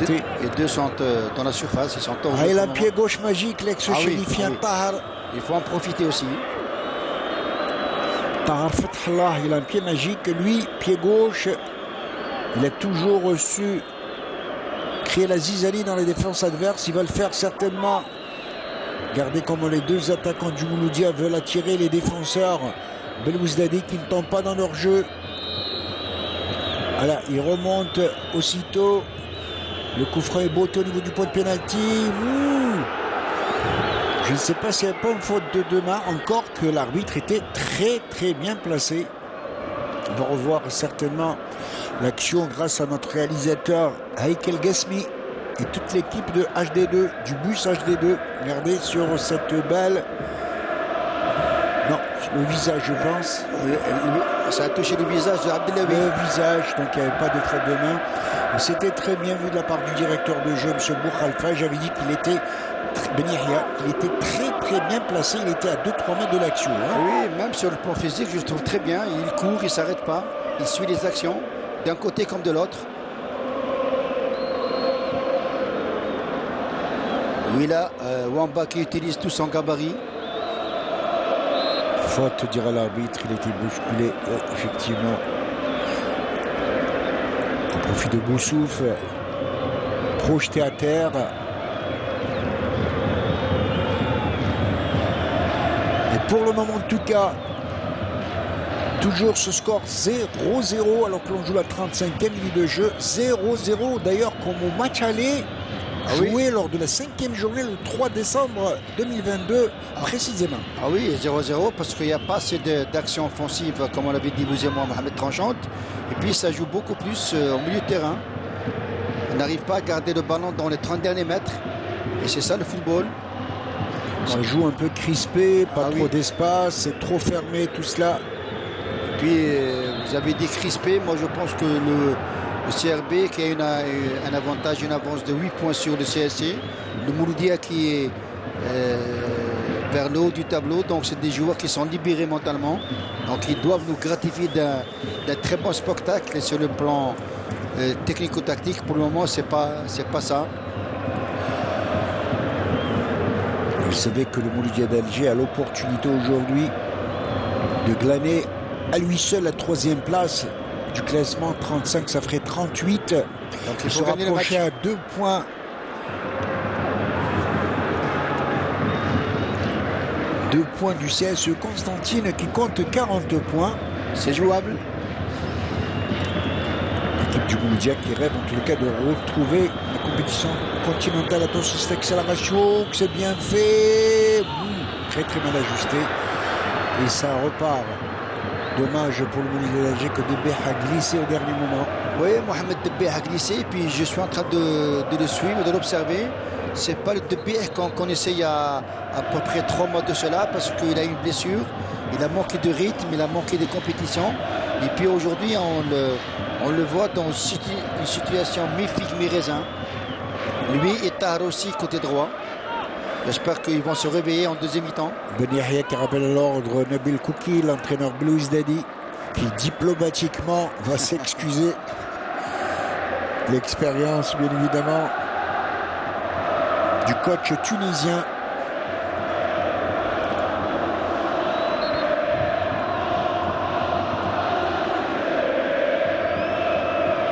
Et deux sont dans la surface. Ils sont il a un pied gauche magique, l'ex-chérifien Tahar. Il faut en profiter aussi. Tahar Fathallah, il a un pied magique. Lui, pied gauche, il a toujours su créer la zizanie dans les défenses adverses. Il va le faire certainement. Regardez comment les deux attaquants du Mouloudia veulent attirer les défenseurs Belouizdadi qui ne tombent pas dans leur jeu. Voilà, il remonte aussitôt. Le coup franc est beau au niveau du point de pénalty. Je ne sais pas s'il n'y a pas une faute de deux mains, encore que l'arbitre était très bien placé. On va revoir certainement l'action grâce à notre réalisateur Haïkel Gasmi et toute l'équipe de HD2, du bus HD2. Regardez sur cette balle. Non, le visage, je pense. Ça a touché le visage de Abdelawi. Le visage, donc il n'y avait pas de faute de main. C'était très bien vu de la part du directeur de jeu, M. Boukhalfa. J'avais dit qu'il était Benihia, il était très bien placé. Il était à 2-3 mètres de l'action. Hein. Oui, même sur le plan physique, je le trouve très bien. Il court, il ne s'arrête pas. Il suit les actions, d'un côté comme de l'autre. Oui, là, Wamba qui utilise tout son gabarit. Faute, dira l'arbitre, il était bousculé, effectivement. Au profit de Boussouf, projeté à terre. Et pour le moment, en tout cas, toujours ce score 0-0, alors que l'on joue la 35e minute de jeu. 0-0, d'ailleurs, comme au match aller. Joué lors de la 5e journée le 3 décembre 2022 précisément. Ah oui, 0-0 parce qu'il n'y a pas assez d'action offensive comme on l'avait dit vous et moi, Mohamed Tranchante. Et puis ça joue beaucoup plus au milieu de terrain. On n'arrive pas à garder le ballon dans les 30 derniers mètres. Et c'est ça le football. Ça joue un peu crispé, pas trop d'espace, c'est trop fermé tout cela. Et puis vous avez dit crispé, moi je pense que le CRB qui a un avantage, une avance de 8 points sur le CSC. Le Mouloudia qui est vers le haut du tableau. Donc c'est des joueurs qui sont libérés mentalement. Donc ils doivent nous gratifier d'un très bon spectacle. Et sur le plan technico-tactique, pour le moment, c'est pas ça. Vous savez que le Mouloudia d'Alger a l'opportunité aujourd'hui de glaner à lui seul la 3e place du classement. 35, ça ferait 38. Donc il se rapprocher à 2 points. 2 points du CSE Constantine qui compte 40 points. C'est jouable. L'équipe du Mouloudia qui rêve en tout cas de retrouver la compétition continentale. Attention, cette accélération, que c'est bien fait. Très mal ajusté. Et ça repart. Dommage pour le Mouloudia d'Alger que Debeh a glissé au dernier moment. Oui, Mohamed Debeh a glissé. Et puis je suis en train de le suivre, de l'observer. C'est pas le Debeh qu'on connaissait il y a à peu près 3 mois de cela parce qu'il a eu une blessure. Il a manqué de rythme, il a manqué de compétition. Et puis aujourd'hui, on le voit dans une situation mi-figue, mi-raisin. Lui et Tahar aussi côté droit. J'espère qu'ils vont se réveiller en deuxième mi-temps. Ben Yahya qui rappelle à l'ordre Nabil Kouki, l'entraîneur Belouizdadi. qui diplomatiquement va s'excuser. L'expérience, bien évidemment, du coach tunisien.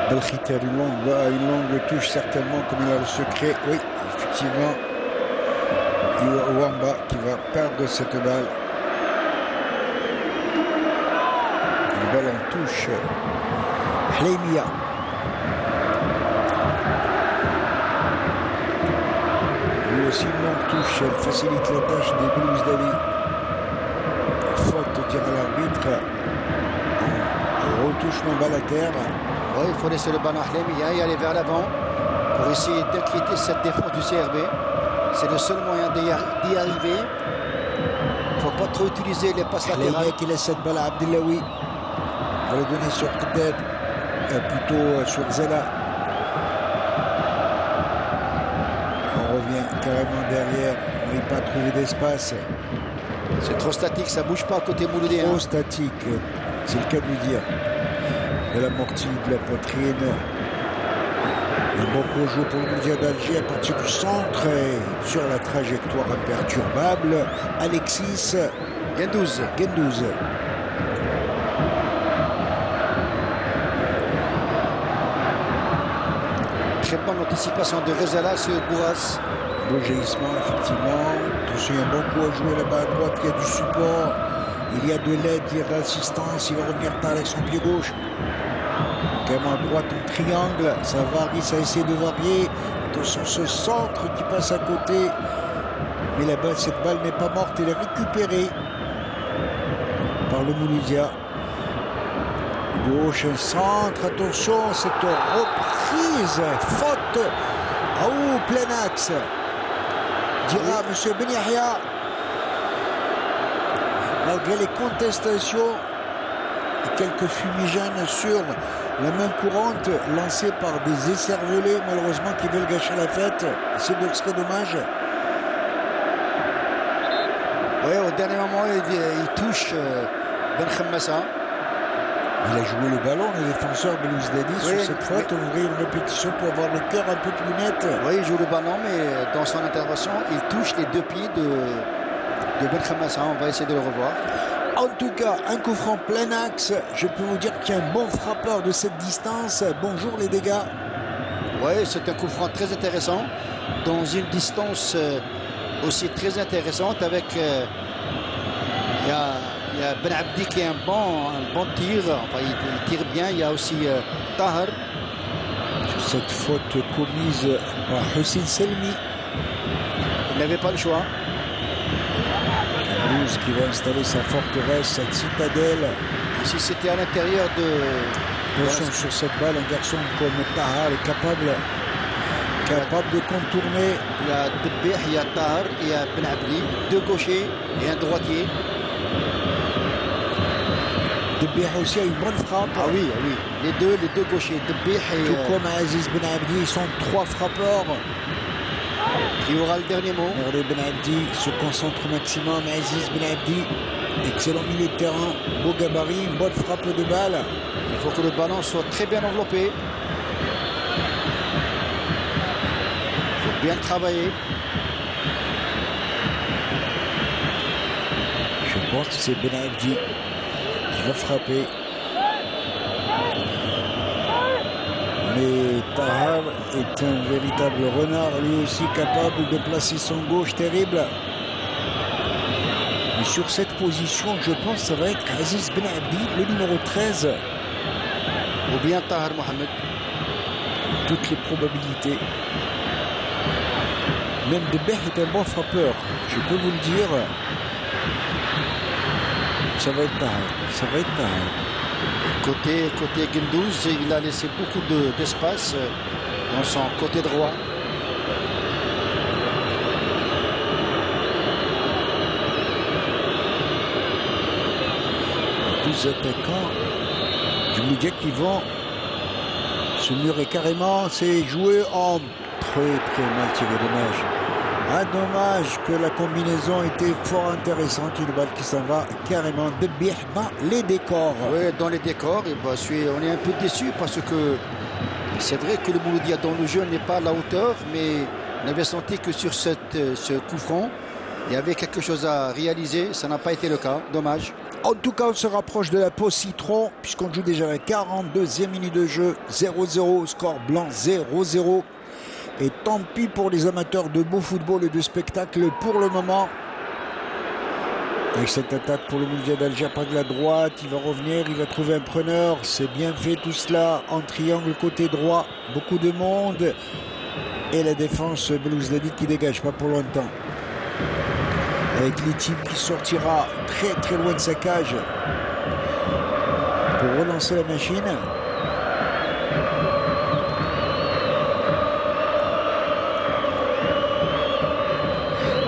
Belkhiter, une longue touche certainement, comme il a le secret. Oui, effectivement. Wamba qui va perdre cette balle. Une balle en touche. Hleimia. Lui aussi une longue touche. Elle facilite la tâche des Blues d'Ali. Faute, dira l'arbitre. Retouchement balle à terre. Oui, il faut laisser le ballon à Hleimia et aller vers l'avant pour essayer d'inquiéter cette défense du CRB. C'est le seul moyen d'y arriver. Il ne faut pas trop utiliser les passes latérales. Qui laisse cette balle à Abdellaoui. On va le donner sur Kded. Plutôt sur Zela. On revient carrément derrière. On n'arrive pas à trouver d'espace. C'est trop statique, ça ne bouge pas à côté Mouloudé. Trop statique, c'est le cas de lui dire. De l'amorti de la poitrine. Un bon coup joué pour le Mouloudia d'Alger à partir du centre et sur la trajectoire imperturbable. Alexis Guendouz. Très bonne anticipation de Rezala sur Bourras. Beau jaillissement, effectivement. Attention, il y a un bon coup à jouer là-bas à droite. Il y a du support. Il y a de l'aide, il y a de l'assistance. Il va revenir par avec son pied gauche. Carrément à droite en triangle. Ça varie, ça essaie de varier. Attention, ce centre qui passe à côté. Mais la balle, cette balle n'est pas morte. Elle est récupérée par le Mouloudia. Gauche, un centre. Attention, cette reprise. Faute. Plein axe. Dira M. Ben Yahya. Malgré les contestations et quelques fumigènes sur la main courante lancée par des écervelés, malheureusement, qui veulent gâcher la fête. C'est dommage. Oui, au dernier moment, il touche Ben Khammassa. Il a joué le ballon, le défenseur Belouzdadi, sur cette faute. On ouvrait une répétition pour avoir le cœur un peu plus net. Oui, il joue le ballon, mais dans son intervention, il touche les deux pieds de Ben Khammassa. On va essayer de le revoir. En tout cas, un coup franc plein axe. Je peux vous dire qu'il y a un bon frappeur de cette distance. Bonjour les dégâts. Oui, c'est un coup franc très intéressant. Dans une distance aussi très intéressante avec... Il y a Ben Abdi qui a un bon tir. Enfin, il tire bien. Il y a aussi Tahar. Cette faute commise par Hussein Selmi. Il n'avait pas le choix. Blues qui va installer sa forteresse, cette citadelle. Si c'était à l'intérieur de... Attention sur cette balle, un garçon comme Tahar est capable de contourner. Il y a Debeh, il y a Tahar, il y a Ben Abdi, deux gauchers et un droitier. Debeh aussi a une bonne frappe. Ah oui. Les deux gauchers, Debeh et... Tout comme Aziz Ben Abdi, ils sont trois frappeurs. Qui aura le dernier mot. Regardez, Ben Abdi se concentre au maximum. Aziz Ben Abdi, excellent milieu de terrain, beau gabarit, une bonne frappe de balle. Il faut que le ballon soit très bien enveloppé. Il faut bien travailler. Je pense que c'est Ben Abdi qui va frapper. Mais Tahar est un véritable renard, lui aussi capable de placer son gauche terrible. Mais sur cette position, je pense que ça va être Aziz Ben Abdi, le numéro 13. Ou bien Tahar Mohamed. Toutes les probabilités. Même Debeh est un bon frappeur, je peux vous le dire. Ça va être Tahar. Côté Guendouz, il a laissé beaucoup d'espace dans son côté droit. Les attaquants du Mouloudia qui vont se murer carrément. C'est joué en très mal tiré, dommage. Ah, dommage que la combinaison était fort intéressante. Une balle qui s'en va carrément de bière dans les décors. Oui, dans les décors. Et bah, on est un peu déçu parce que c'est vrai que le Mouloudia dans le jeu n'est pas à la hauteur, mais on avait senti que sur ce coup franc, il y avait quelque chose à réaliser. Ça n'a pas été le cas. Dommage. En tout cas, on se rapproche de la pause citron puisqu'on joue déjà la 42e minute de jeu. 0-0, score blanc 0-0. Et tant pis pour les amateurs de beau football et de spectacle pour le moment. Avec cette attaque pour le Mouloudia d'Alger par de la droite, il va revenir, il va trouver un preneur. C'est bien fait tout cela en triangle côté droit. Beaucoup de monde. Et la défense Belouizdadi qui dégage pas pour longtemps. Avec l'équipe qui sortira très très loin de sa cage pour relancer la machine.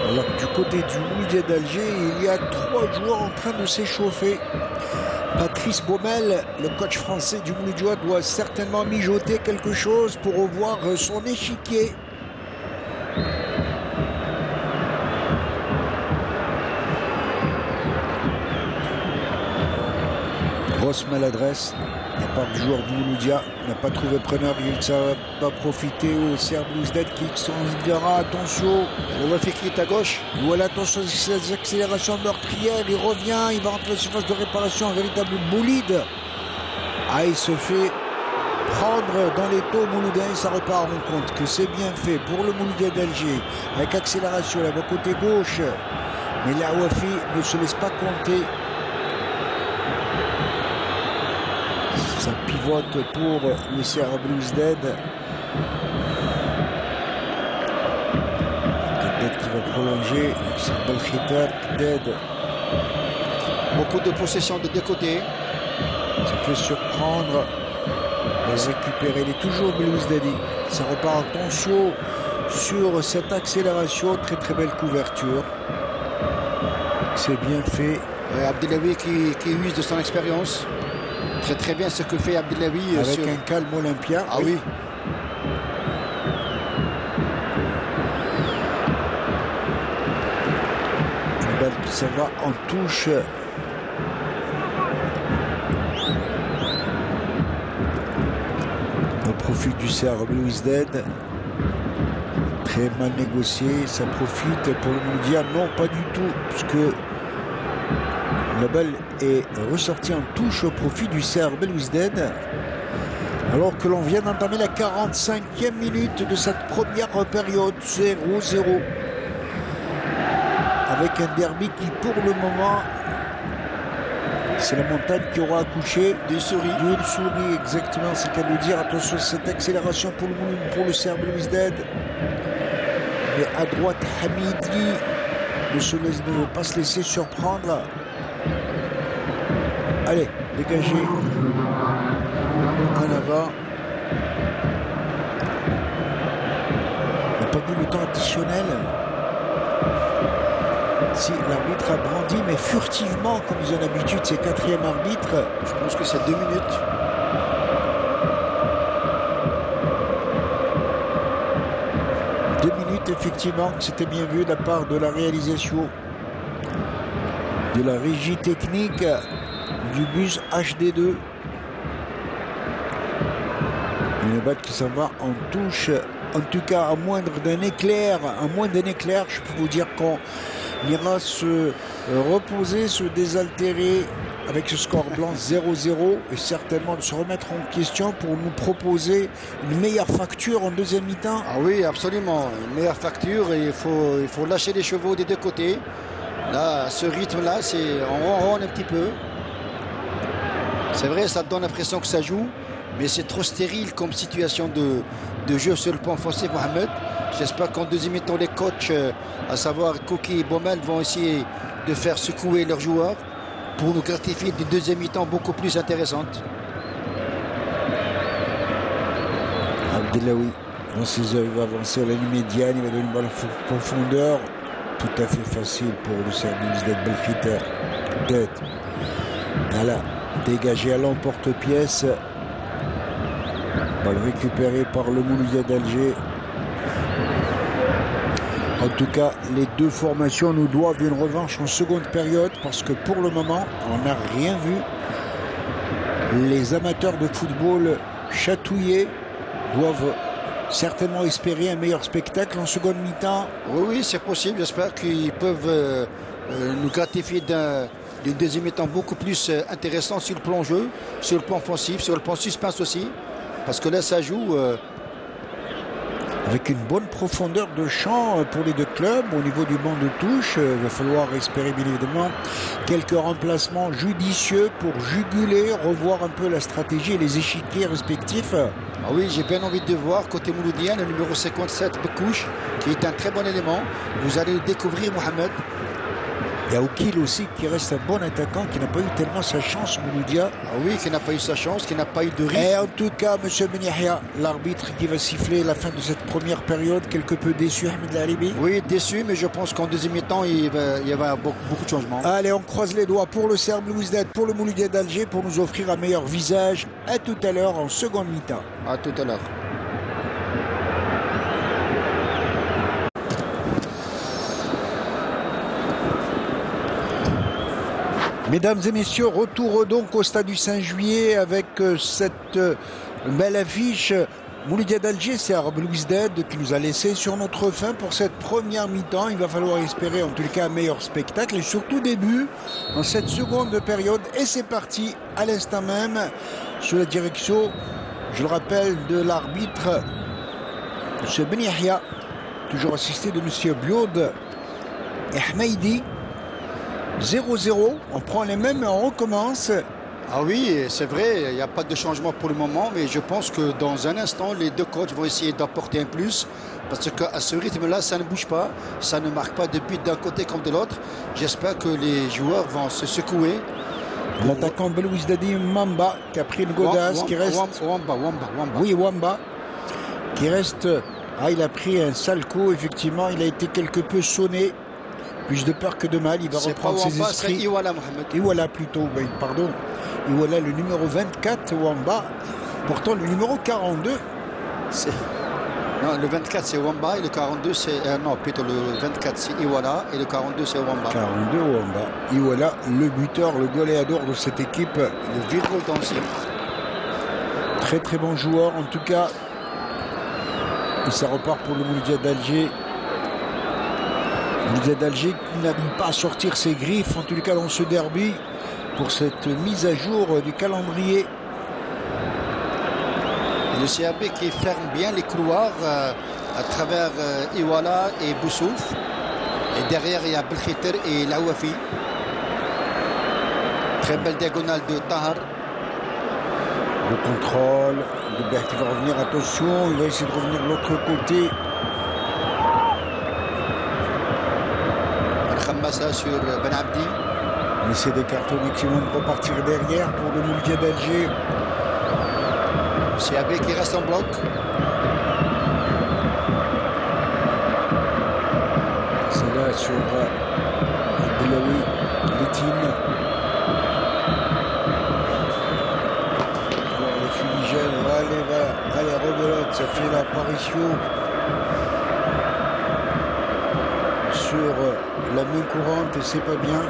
Alors du côté du Mouloudia d'Alger, il y a 3 joueurs en train de s'échauffer. Patrice Baumel, le coach français du Mouloudia, doit certainement mijoter quelque chose pour revoir son échiquier. Grosse maladresse de la part du joueur du Mouloudia. Il n'a pas trouvé preneur. Ça va profiter au CR Belouizdad qui extendra. Attention. On va faire qui est à gauche. Voilà, attention à ces accélérations meurtrières. Il revient. Il va rentrer dans la surface de réparation. Un véritable bolide. Ah, il se fait prendre dans les taux mouloudins. Ça repart en compte que c'est bien fait pour le Mouloudia d'Alger. Avec accélération là-bas côté gauche. Mais la Wafi ne se laisse pas compter. Ça pivote pour le CR Belouizdad. Kded qui va prolonger. C'est Belkhiter. Kded. Beaucoup de possession de deux côtés. Ça peut surprendre. Les récupérer. Il est toujours Belouizdadi. Ça repart en tension sur cette accélération. Très très belle couverture. C'est bien fait. Abdelawi qui use de son expérience. Très très bien ce que fait Abdelawi. Avec un calme olympien. Ah oui. Une balle qui s'en va en touche. Au profit du CR Belouizdad. Très mal négocié. Ça profite pour le Mouloudia. Non, pas du tout. Puisque la balle est ressortie en touche au profit du CR Belouizdad. Alors que l'on vient d'entamer la 45e minute de cette première période. 0-0. Avec un derby qui, pour le moment, c'est la montagne qui aura accouché d'une souris. D'une souris, exactement, c'est qu'à nous dire. Attention à cette accélération pour le CR Belouizdad. Mais à droite, Hamidi ne veut pas se laisser surprendre. Allez, dégagez. En avant. On n'a pas vu le temps additionnel. Si l'arbitre a brandi, mais furtivement, comme ils ont l'habitude, c'est 4e arbitre. Je pense que c'est 2 minutes. Effectivement, c'était bien vu de la part de la réalisation, de la régie technique du bus HD2. Une balle qui s'en va en touche, en tout cas à moindre d'un éclair, je peux vous dire qu'on ira se reposer, se désaltérer avec ce score blanc 0-0 et certainement de se remettre en question pour nous proposer une meilleure facture en deuxième mi-temps. Ah oui, absolument, une meilleure facture et il faut lâcher les chevaux des deux côtés. Là, ce rythme-là, on ronronne un petit peu. C'est vrai, ça donne l'impression que ça joue, mais c'est trop stérile comme situation de jeu sur le plan offensif, Mohamed. J'espère qu'en deuxième mi-temps, les coachs, à savoir Koki et Baumel, vont essayer de faire secouer leurs joueurs pour nous gratifier d'une deuxième mi-temps beaucoup plus intéressante. Abdelawi, dans ses œuvres, il va avancer à la ligne médiane, il va donner une balle en profondeur. Tout à fait facile pour le service d'être Belkhiter. Tête. Voilà, dégagé à l'emporte-pièce. Balle récupérée par le Mouloudia d'Alger. En tout cas, les deux formations nous doivent une revanche en seconde période parce que pour le moment, on n'a rien vu. Les amateurs de football chatouillés doivent certainement espérer un meilleur spectacle en seconde mi-temps. Oui, c'est possible. J'espère qu'ils peuvent nous gratifier d'une deuxième mi-temps beaucoup plus intéressante sur le plan jeu, sur le plan offensif, sur le plan suspense aussi. Parce que là, ça joue... Avec une bonne profondeur de champ pour les deux clubs au niveau du banc de touche. Il va falloir espérer bien évidemment quelques remplacements judicieux pour juguler, revoir un peu la stratégie et les échiquiers respectifs. Ah oui, j'ai bien envie de voir côté mouloudien le numéro 57 Bekouche, qui est un très bon élément. Vous allez le découvrir, Mohamed. Il y a Oukil aussi qui reste un bon attaquant qui n'a pas eu tellement sa chance, Mouloudia. Ah oui, qui n'a pas eu sa chance, qui n'a pas eu de rythme. Et en tout cas, M. Ben Yahya, l'arbitre qui va siffler la fin de cette première période, quelque peu déçu, Ahmed Laribi. Oui, déçu, mais je pense qu'en deuxième mi-temps, il y avait beaucoup de changements. Allez, on croise les doigts pour le Serbe Belouizdad, pour le Mouloudia d'Alger, pour nous offrir un meilleur visage. À tout à l'heure en seconde mi-temps. À tout à l'heure. Mesdames et messieurs, retour donc au stade du 5 juillet avec cette belle affiche. Mouloudia d'Alger, c'est Belouizdad qui nous a laissé sur notre fin pour cette première mi-temps. Il va falloir espérer en tout cas un meilleur spectacle et surtout début dans cette seconde période. Et c'est parti à l'instant même sous la direction, je le rappelle, de l'arbitre M. Ben Yahya, toujours assisté de M. Bioud et Hmeidi. 0-0, on prend les mêmes et on recommence. Ah oui, c'est vrai, il n'y a pas de changement pour le moment, mais je pense que dans un instant, les deux coachs vont essayer d'apporter un plus, parce qu'à ce rythme-là, ça ne bouge pas, ça ne marque pas de but d'un côté comme de l'autre. J'espère que les joueurs vont se secouer. L'attaquant Belouizdadi Wamba qui a pris une godasse, qui reste... Wamba. Oui, Wamba, qui reste... Ah, il a pris un sale coup, effectivement, il a été quelque peu sonné. Plus de peur que de mal, il va reprendre ses esprits. C'est Iwala, Mohamed. Iwala plutôt, oui, pardon. Iwala, le numéro 24, Wamba. Pourtant, le numéro 42. Non, le 24 c'est Wamba et le 42 c'est... non, plutôt le 24 c'est Iwala et le 42 c'est Wamba. 42 Wamba. Iwala, le buteur, le goléador de cette équipe. Le virgule d'ancien. Très très bon joueur en tout cas. Et ça repart pour le Mouloudia d'Alger. Mouloudia d'Alger qui n'arrive pas à sortir ses griffes, en tout cas dans ce derby, pour cette mise à jour du calendrier. Et le CAB qui ferme bien les couloirs à travers Iwala et Boussouf. Et derrière, il y a Belkhiter et Laouafi. Très belle diagonale de Tahar. Le contrôle, Lebert qui va revenir, attention, il va essayer de revenir de l'autre côté. Al-Khammassa sur Ben Abdi. On essaie d'écarter au maximum, de repartir derrière pour le Mouloudia d'Alger. Le CAB qui reste en bloc. C'est là sur Abdelawi, Létine. Allez, rebelote, ça fait l'apparition sur la main courante et c'est pas bien.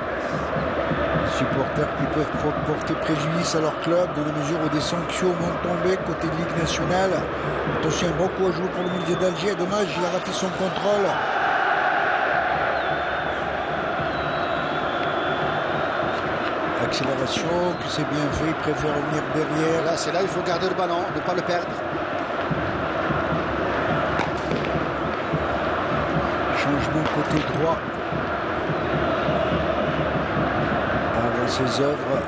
Les supporters qui peuvent porter préjudice à leur club dans la mesure où des sanctions vont tomber côté de Ligue nationale. Attention, un bon coup à jouer pour le Mouloudia d'Alger. Dommage, il a raté son contrôle. Accélération, que c'est bien fait, il préfère revenir derrière. Là, c'est là, il faut garder le ballon, ne pas le perdre. Changement côté droit. Pendant ses œuvres.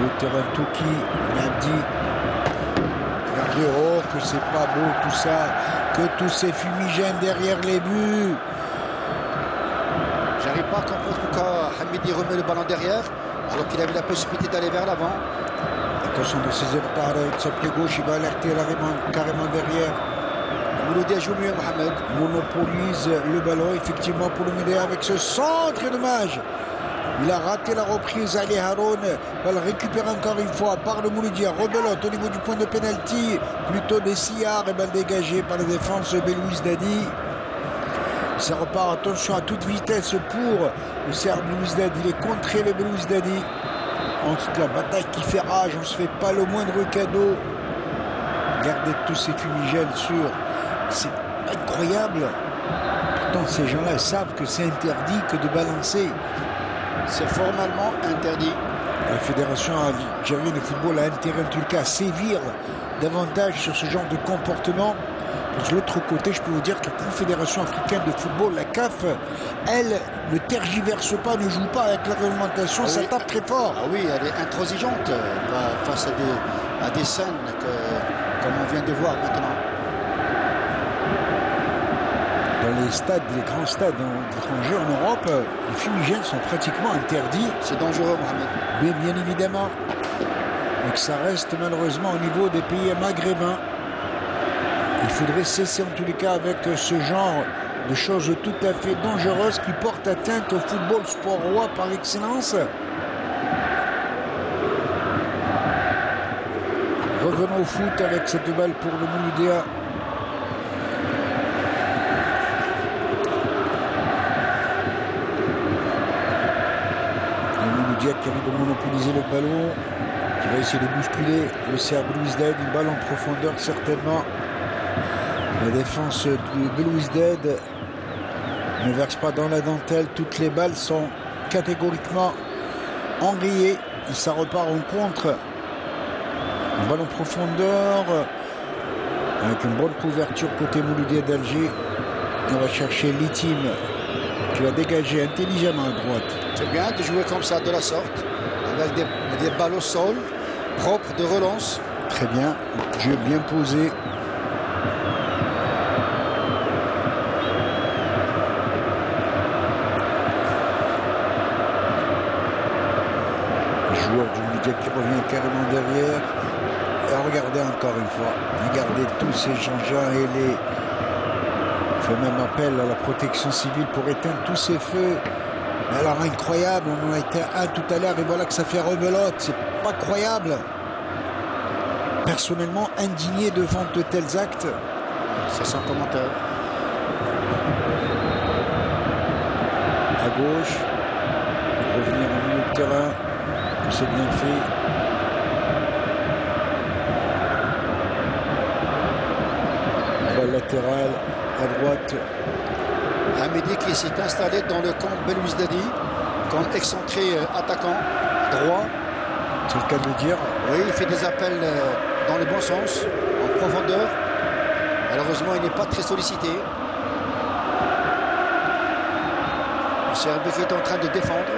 Le terrain Touki, Nadi. Regardez, oh, que c'est pas beau tout ça. Que tous ces fumigènes derrière les buts. J'arrive pas à comprendre pourquoi Hamidi remet le ballon derrière, alors qu'il avait la possibilité d'aller vers l'avant. Attention de ses œuvres par sa pied gauche, il va alerter carrément derrière. Mouloudia joue mieux, Mohamed. Monopolise le ballon, effectivement, pour le Mouloudia avec ce centre, dommage. Il a raté la reprise, Ali Haroun va le récupérer encore une fois par le Mouloudia. Rebelote au niveau du point de pénalty, plutôt des Sillard, et balle dégagée par la défense Belouizdadi. Ça repart, attention à toute vitesse pour le CR Belouizdad. Il est contré le Belouizdadi. Ensuite la bataille qui fait rage, on ne se fait pas le moindre cadeau. Regardez tous ces fumigènes sur. C'est incroyable. Pourtant ces gens-là savent que c'est interdit que de balancer. C'est formellement interdit. La fédération algérienne de football a intérêt en tout cas à sévir davantage sur ce genre de comportement. De l'autre côté, je peux vous dire que la Confédération africaine de football, la CAF, elle ne tergiverse pas, ne joue pas avec la réglementation, Ah ça oui. tape très fort. Ah oui, elle est intransigeante face à des scènes comme on vient de voir maintenant. Dans les stades, les grands stades étrangers en Europe, les fumigènes sont pratiquement interdits. C'est dangereux, Mohamed. Mais bien évidemment, donc ça reste malheureusement au niveau des pays maghrébins. Il faudrait cesser en tous les cas avec ce genre de choses tout à fait dangereuses qui portent atteinte au football sport roi par excellence. Revenons au foot avec cette balle pour le Mouloudia. Le Mouloudia qui arrive à monopoliser le ballon, qui va essayer de bousculer le CR Belouizdad. Une balle en profondeur certainement. La défense de Belouizdad ne verse pas dans la dentelle. Toutes les balles sont catégoriquement enrayées. Et ça repart en contre. Un ballon en profondeur. Avec une bonne couverture côté Mouloudia d'Alger. On va chercher Litim qui va dégager intelligemment à droite. C'est bien de jouer comme ça de la sorte. Avec des balles au sol, propres de relance. Très bien. Jeu bien posé. Joueur du Mouloudia qui revient carrément derrière. Et regardez encore une fois. Regardez tous ces gens-là et les. Il fait même appel à la protection civile pour éteindre tous ces feux. Mais alors incroyable, on en a été un tout à l'heure et voilà que ça fait rebelote. C'est pas croyable. Personnellement indigné devant de tels actes. C'est sans commentaire. À gauche. Revenir au milieu de terrain. C'est bien fait. Balle latérale à droite. Hamidi qui s'est installé dans le camp Belouizdadi, comme excentré attaquant droit. C'est le cas de le dire. Oui, il fait des appels dans le bon sens, en profondeur. Malheureusement, il n'est pas très sollicité. Le CRB est en train de défendre.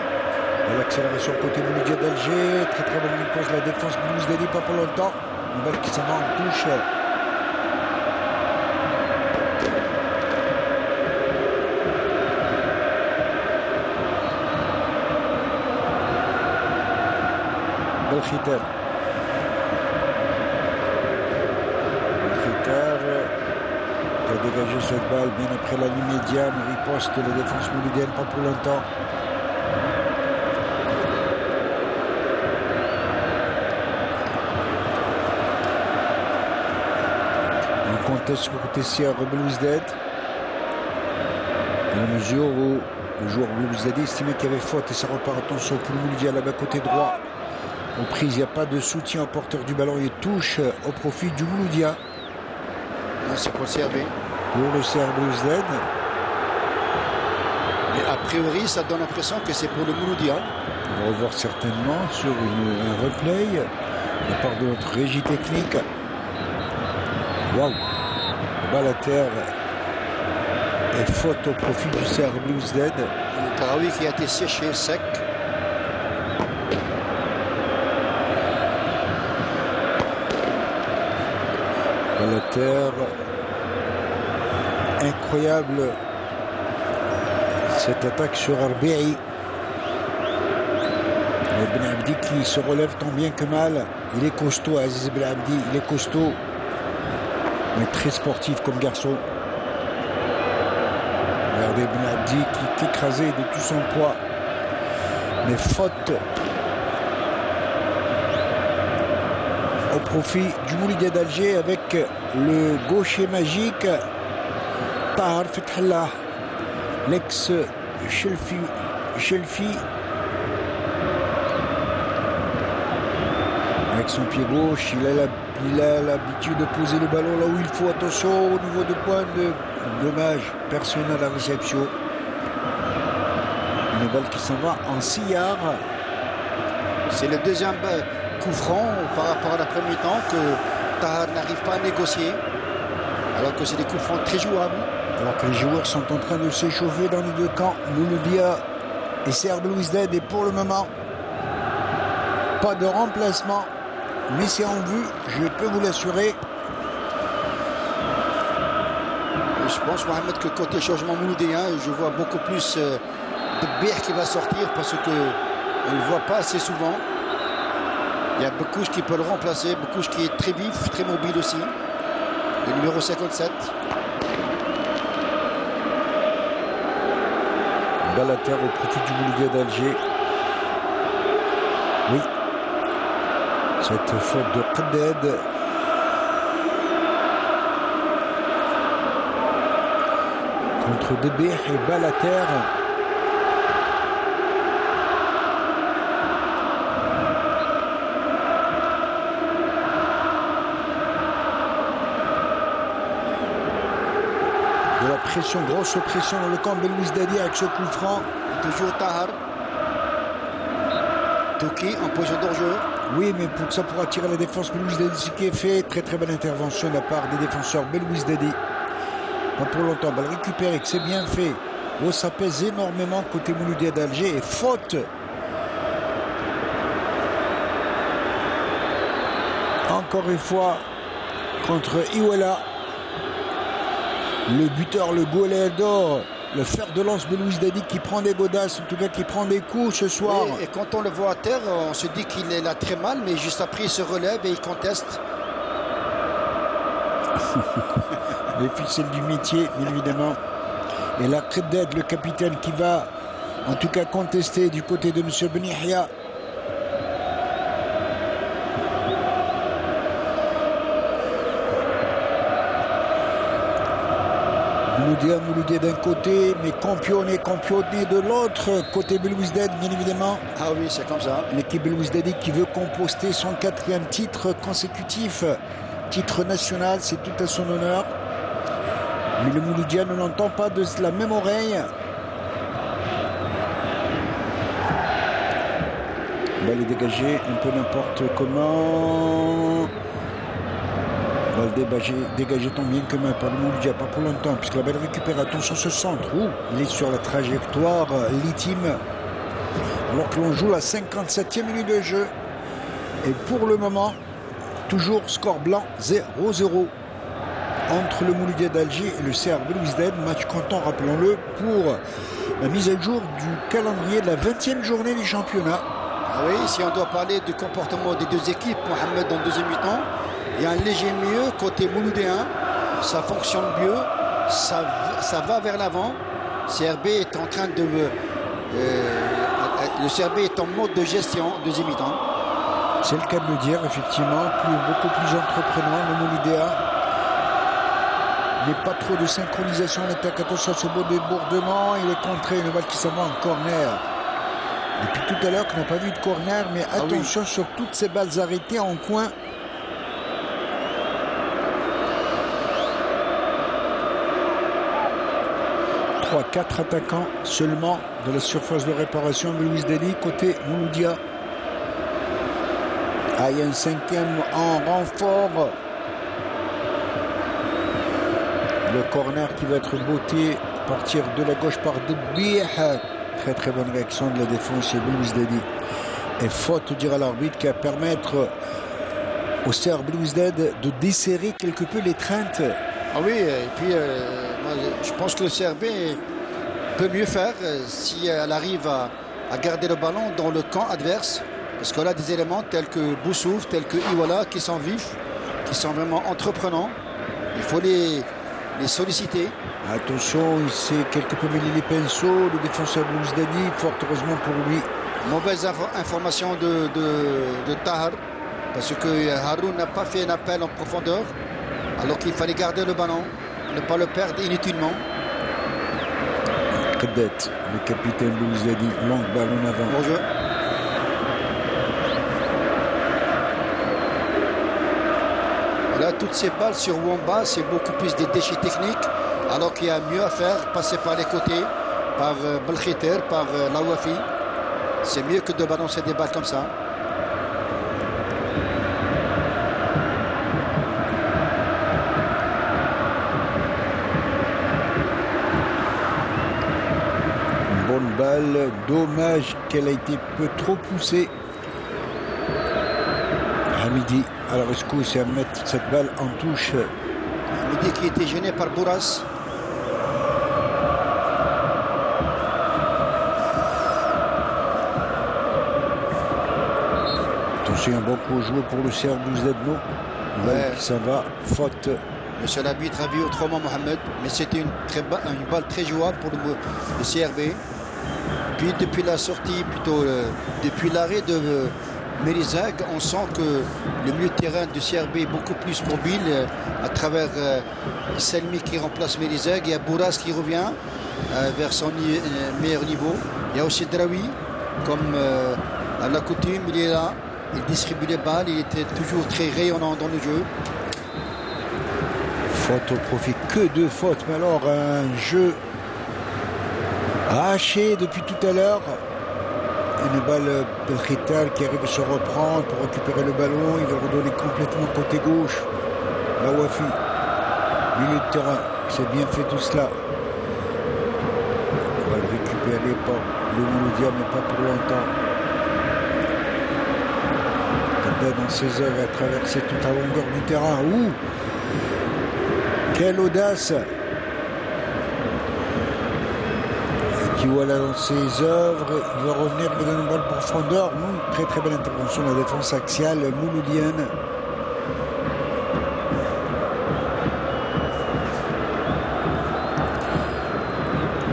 L'accélération côté Mouloudia d'Alger. Très très bonne réponse. La défense Belouizdadi pas pour longtemps. Une balle qui s'en va en touche. Belkhiter. Belkhiter qui a dégagé cette balle bien après la ligne médiane. Riposte de la défense mouloudienne pas pour longtemps. Un contest côté CR Belouizdad. Dans la mesure où le joueur Belouizdadi estimait qu'il y avait faute et ça repart. Attention pour le Mouloudia là-bas côté droit. Aux prises, il n'y a pas de soutien au porteur du ballon. Il touche au profit du Mouloudia. C'est pour le CRB. Pour le CR Belouizdad. Mais a priori, ça donne l'impression que c'est pour le Mouloudia. On va revoir certainement sur un replay de la part de notre régie technique. Waouh! Balle à terre et faute au profit du CR Belouizdad. Karaoui qui a été séché sec. Balle à terre. Incroyable cette attaque sur Arbi'i. Ben Abdi qui se relève tant bien que mal. Il est costaud, Aziz Ben Abdi. Il est costaud. Mais très sportif comme garçon. Regardez Ben Abdi qui est écrasé de tout son poids. Mais faute au profit du Mouloudia d'Alger avec le gaucher magique Tahar Fethallah. Chelfi avec son pied gauche, il a l'habitude de poser le ballon là où il faut. Attention au niveau de pointe, dommage, personne à la réception. Une balle qui s'en va en 6 yards. C'est le deuxième coup franc par rapport à la première mi-temps que Tahar n'arrive pas à négocier, alors que c'est des coups francs très jouables. Alors que les joueurs sont en train de s'échauffer dans les deux camps, Mouloudia et CR Belouizdad, et pour le moment, pas de remplacement, mais c'est en vue, je peux vous l'assurer. Je pense, Mohamed, que côté changement Mouloudien, je vois beaucoup plus de Beer qui va sortir parce que on ne le voit pas assez souvent. Il y a Bekouche qui peut le remplacer, Bekouche qui est très vif, très mobile aussi. Le numéro 57. Balle à terre au profit du Mouloudia d'Alger. Oui. Cette faute de Qaddad. Contre Debir et balle à terre. De la pression, grosse pression dans le camp de Belouizdadi avec ce coup franc. Toujours Tahar. Touki en position d'hors-jeu. Oui, mais pour ça, pour attirer la défense Belouizdadi, ce qui est fait. Très très bonne intervention de la part des défenseurs Belouizdadi. Pas pour longtemps, balle récupérée, que c'est bien fait. Oh, ça pèse énormément côté Mouloudia d'Alger et faute. Encore une fois contre Iwala. Le buteur, le goléador, le fer de lance Belouizdadi qui prend des godasses, en tout cas qui prend des coups ce soir. Oui, et quand on le voit à terre, on se dit qu'il est là très mal, mais juste après il se relève et il conteste. Les ficelles du métier, bien évidemment. Et là, Qaddad, le capitaine, qui va en tout cas contester du côté de M. Benihia. Mouloudia d'un côté, mais Campione de l'autre côté Belouizdad, bien évidemment. Ah oui, c'est comme ça. L'équipe Belouizdadi qui veut composter son 4e titre consécutif, titre national, c'est tout à son honneur. Mais le Mouloudia ne l'entend pas de la même oreille. Balle est dégagée, un peu n'importe comment. Balle dégagée tant bien que mal par le Mouloudia, pas pour longtemps, puisque la balle récupère. Attention ce centre. Ouh, il est sur la trajectoire Litim. Alors que l'on joue la 57e minute de jeu. Et pour le moment, toujours score blanc 0-0 entre le Mouloudia d'Alger et le CR Belouizdad. Match comptant, rappelons-le, pour la mise à jour du calendrier de la 20e journée du championnat. Ah oui, si on doit parler du comportement des deux équipes, Mohamed, dans le deuxième mi-temps, il y a un léger mieux côté Mouloudéen. Ça fonctionne mieux, ça va vers l'avant. CRB est en train de... le CRB est en mode de gestion, deuxième mi-temps. C'est le cas de le dire, effectivement. Beaucoup plus entreprenant, le Mouloudéen. Il n'y a pas trop de synchronisation en attaque. Attention à ce beau débordement. Il est contré, une balle qui s'en va en corner. Depuis tout à l'heure qu'on n'a pas vu de corner, mais attention sur toutes ces balles arrêtées en coin. Quatre attaquants seulement de la surface de réparation de Belouizdadi côté Mouloudia. Ah, il y a un 5e en renfort. Le corner qui va être botté à partir de la gauche par Debir. Très très bonne réaction de la défense chez Belouizdadi. Et faute, dira l'arbitre, qui va permettre au CR Belouizdad de desserrer quelque peu l'étreinte. Ah oui, et puis moi, je pense que le CRB peut mieux faire si elle arrive à garder le ballon dans le camp adverse. Parce qu'on a des éléments tels que Boussouf, tels que Iwala qui sont vifs, qui sont vraiment entreprenants. Il faut les solliciter. Attention, il s'est quelque peu mêlé les pinceaux, le défenseur Belouizdadi, fort heureusement pour lui. Mauvaise information de Tahar, parce que Haroun n'a pas fait un appel en profondeur, alors qu'il fallait garder le ballon, ne pas le perdre inutilement. Qaddet, le capitaine Belouizdadi, longue balle en avant. Bon jeu. Là, toutes ces balles sur Wamba, c'est beaucoup plus des déchets techniques, alors qu'il y a mieux à faire, passer par les côtés, par Belkhiter, par Lawafi. C'est mieux que de balancer des balles comme ça. Une bonne balle, dommage qu'elle a été peu trop poussée. Hamidi, alors est-ce que c'est à mettre cette balle en touche? Hamidi qui était gêné par Bourras. C'est un bon coup joué pour le CR Belouizdadlo. Ouais. Ça va, faute. Monsieur l'arbitre a vu autrement Mohamed, mais c'était une balle très jouable pour le CRB. Puis depuis la sortie, plutôt depuis l'arrêt de Mérizag, on sent que le milieu de terrain du CRB est beaucoup plus mobile à travers Selmi qui remplace Mérizag. Il y a Bourras qui revient vers son meilleur niveau. Il y a aussi Draoui, comme à la coutume, il est là. Il distribue les balles, il était toujours très rayonnant dans le jeu. Faute au profit, que de fautes. Mais alors, un jeu haché depuis tout à l'heure. Une balle Belkhiter qui arrive à se reprendre pour récupérer le ballon. Il va le redonner complètement côté gauche. Lawafi, milieu de terrain. C'est bien fait tout cela. On va le récupérer par le Mouloudia, mais pas pour longtemps. Dans ses œuvres, a traversé toute la longueur du terrain. Ouh, quelle audace! Qui voilà dans ses œuvres, il va revenir, il donne une balle profondeur. Très très belle intervention de la défense axiale mouloudienne.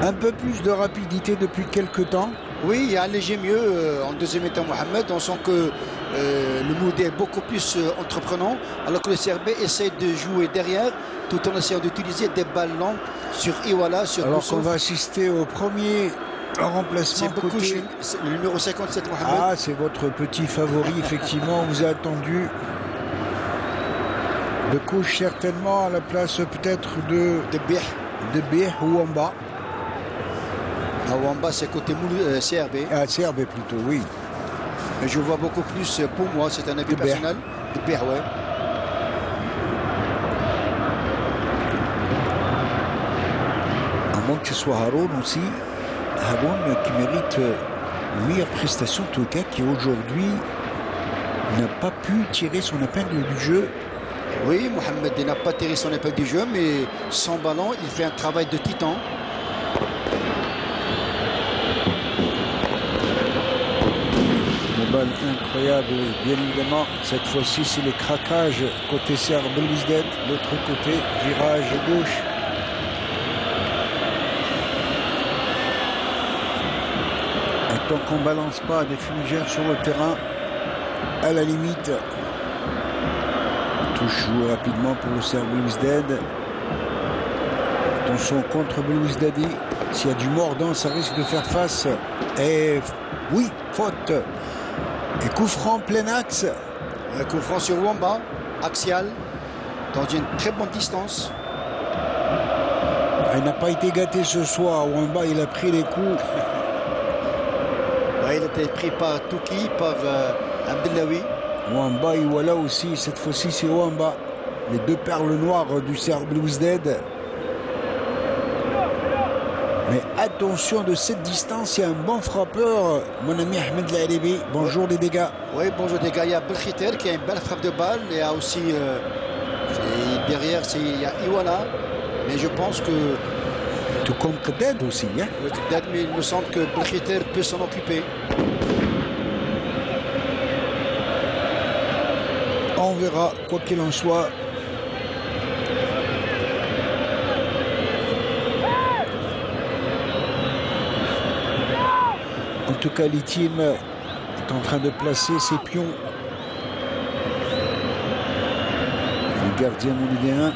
Un peu plus de rapidité depuis quelques temps. Oui, il y a un léger mieux en deuxième mi-temps, Mohamed. On sent que le Mouloudi est beaucoup plus entreprenant, alors que le CRB essaie de jouer derrière, tout en essayant d'utiliser des balles longues sur Iwala, sur alors Boussouf. qu'on va assister au premier remplacement côté... C'est le numéro 57, Mohamed. Ah, c'est votre petit favori, effectivement. On vous a attendu de couche certainement à la place peut-être de Bih ou Wamba. Wamba, c'est côté CRB. Ah, CRB plutôt, oui. Mais je vois beaucoup plus, pour moi, c'est un avis personnel, de Bih, ouais. À moins que ce soit Haroun aussi. Haroun qui mérite une meilleure prestation, en tout cas, qui aujourd'hui n'a pas pu tirer son épingle du jeu. Oui, Mohamed n'a pas tiré son épingle du jeu, mais sans ballon, il fait un travail de titan. Balle incroyable, bien évidemment. Cette fois-ci, c'est le craquage côté CR Belouizdad. L'autre côté, virage gauche. Et tant qu'on ne balance pas des fumigènes sur le terrain, à la limite, touche jouée rapidement pour le CR Belouizdad. Attention contre Belouizdadi. S'il y a du mordant, ça risque de faire face. Et oui, faute. Et coup franc plein axe. Un coup franc sur Wamba, axial, dans une très bonne distance. Il n'a pas été gâté ce soir. Wamba, il a pris les coups. Ouais, il a été pris par Touki, par Abdellaoui. Wamba, et voilà aussi. Cette fois-ci, c'est Wamba. Les deux perles noires du CR Belouizdad. Mais attention de cette distance, il y a un bon frappeur, mon ami Ahmed Laïrebi. Bonjour les dégâts. Oui, bonjour les gars. Il y a Belkhiter qui a une belle frappe de balle. Il y a aussi, derrière, il y a Iwala. Mais je pense que... Tout comme Qaddet aussi. Hein? Mais il me semble que Belkhiter peut s'en occuper. On verra, quoi qu'il en soit. En tout cas, l'Itim est en train de placer ses pions. Le gardien moulidéen.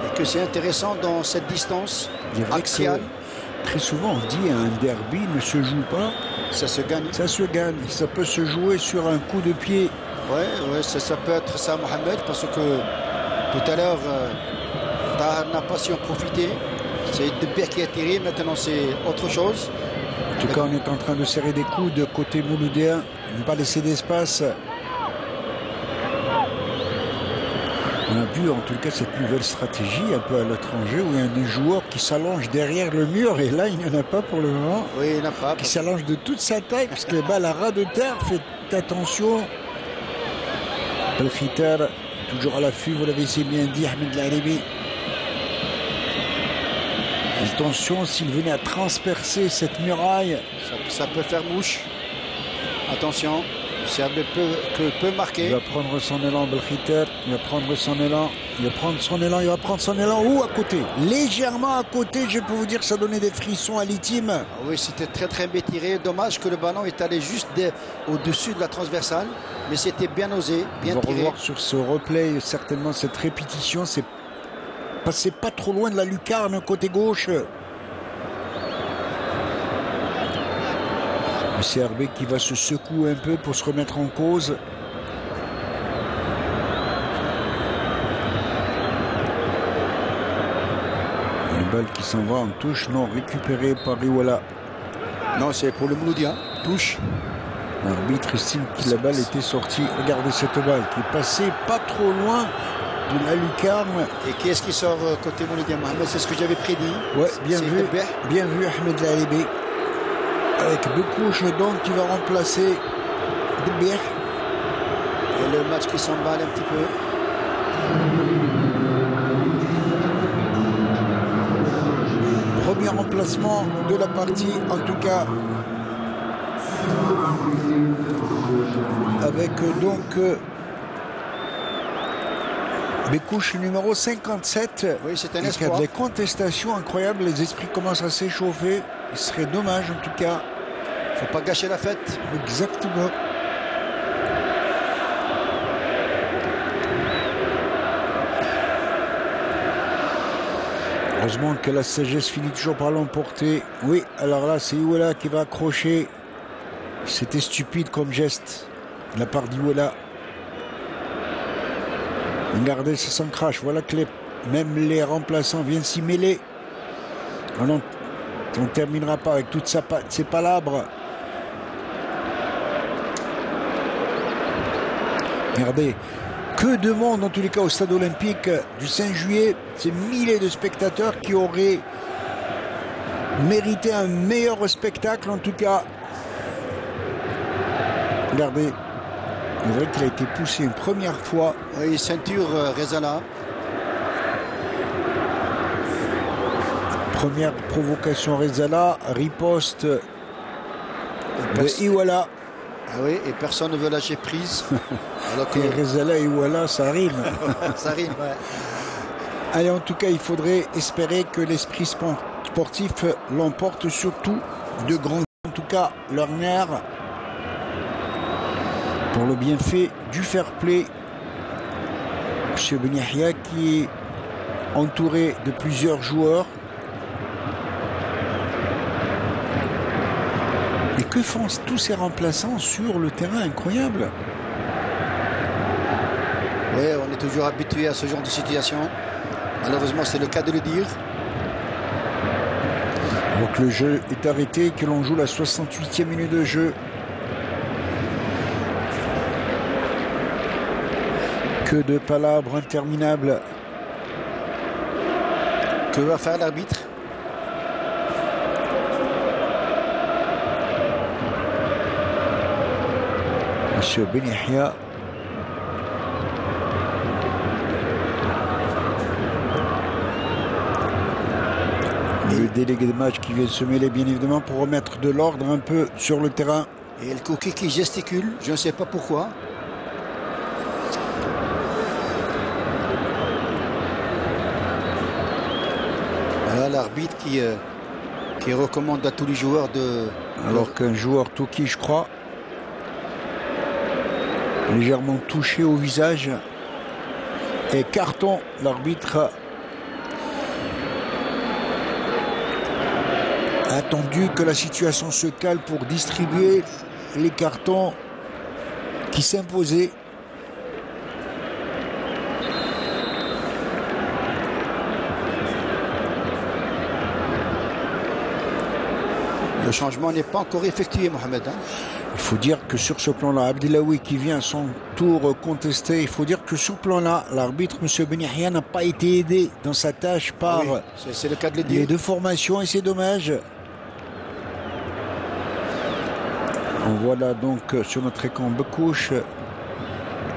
Et que c'est intéressant dans cette distance axiale. très souvent on dit un derby ne se joue pas, Ça se gagne. ça se gagne. Ça peut se jouer sur un coup de pied. Ouais, ça peut être ça, Mohamed, parce que tout à l'heure, Tahar n'a pas su en profiter. C'est Debir qui a tiré, maintenant c'est autre chose. En tout cas, on est en train de serrer des coudes côté mouloudéen, ne pas laisser d'espace. On a vu en tout cas cette nouvelle stratégie un peu à l'étranger où il y a des joueurs qui s'allongent derrière le mur et là il n'y en a pas pour le moment. Oui, il n'a pas. Qui s'allonge de toute sa taille parce que les balles à ras de terre, faites attention. Belkhitar, toujours à l'affût, vous l'avez si bien dit, Ahmed Laribi. Attention, s'il venait à transpercer cette muraille. Ça peut faire mouche. Attention, Serbie peut marquer. Il va prendre son élan, Belkhitar. Il va prendre son élan. Il va prendre son élan. Il va prendre son élan. Où à côté? Légèrement à côté. Je peux vous dire que ça donnait des frissons à l'intime. Oui, c'était très bien tiré. Dommage que le ballon est allé juste au-dessus de la transversale. Mais c'était bien osé, bien tiré. On va tiré. revoir sur ce replay certainement cette répétition. C'est passé pas trop loin de la lucarne côté gauche. Le CRB qui va se secouer un peu pour se remettre en cause. Une balle qui s'en va en touche, non récupérée par Iwala. Non, c'est pour le Mouloudien. Touche. L'arbitre estime que la balle était sortie. Regardez cette balle qui est passée pas trop loin de la lucarne. Et qui est-ce qui sort côté Mouloudien, Mohamed? C'est ce que j'avais prédit. Ouais, bien vu. Bien vu, Ahmed Laribi. Avec Bekouche donc qui va remplacer Debir. Et le match qui s'emballe un petit peu. Premier remplacement de la partie, en tout cas. Avec donc Bekouche numéro 57. Oui, c'est un espoir. Il y a des contestations incroyables, les esprits commencent à s'échauffer. Il serait dommage en tout cas. Faut pas gâcher la fête. Exactement. Heureusement que la sagesse finit toujours par l'emporter. Oui, alors là, c'est Iwala qui va accrocher. C'était stupide comme geste de la part d'Iwala. Regardez, ça s'encrache. Voilà que même les remplaçants viennent s'y mêler. On ne terminera pas avec toutes ces palabres. Regardez, que de monde en tous les cas au stade olympique du 5 juillet. Ces milliers de spectateurs qui auraient mérité un meilleur spectacle en tout cas. Regardez, on dirait qu'il a été poussé une première fois. Oui, ceinture Rezala. Première provocation Rezala, riposte de Iwala. Ah oui, et personne ne veut lâcher prise. Alors que Rezala et Iwala, ça rime. Ça rime, ouais. Allez, en tout cas, il faudrait espérer que l'esprit sportif l'emporte surtout de grands. En tout cas, leur nerf pour le bienfait du fair play. M. Ben Yahya qui est entouré de plusieurs joueurs. Et que font tous ces remplaçants sur le terrain? Incroyable. Oui, on est toujours habitué à ce genre de situation. Malheureusement, c'est le cas de le dire. Donc le jeu est arrêté, que l'on joue la 68e minute de jeu. Que de palabres interminables. Que va faire l'arbitre? Monsieur Ben Yahya. Le délégué de match qui vient se mêler bien évidemment pour remettre de l'ordre un peu sur le terrain. Et le Kouki qui gesticule, je ne sais pas pourquoi. Voilà l'arbitre qui recommande à tous les joueurs de... Alors qu'un joueur Touki, je crois, légèrement touché au visage. Et carton, l'arbitre attendu que la situation se calme pour distribuer les cartons qui s'imposaient. Le changement n'est pas encore effectué, Mohamed. Il faut dire que sur ce plan-là, Abdellaoui qui vient à son tour contester, il faut dire que sur ce plan-là, l'arbitre, M. Benihia, n'a pas été aidé dans sa tâche par c'est le cas de le dire. les deux formations et c'est dommage. On voit là donc sur notre écran Bekouche.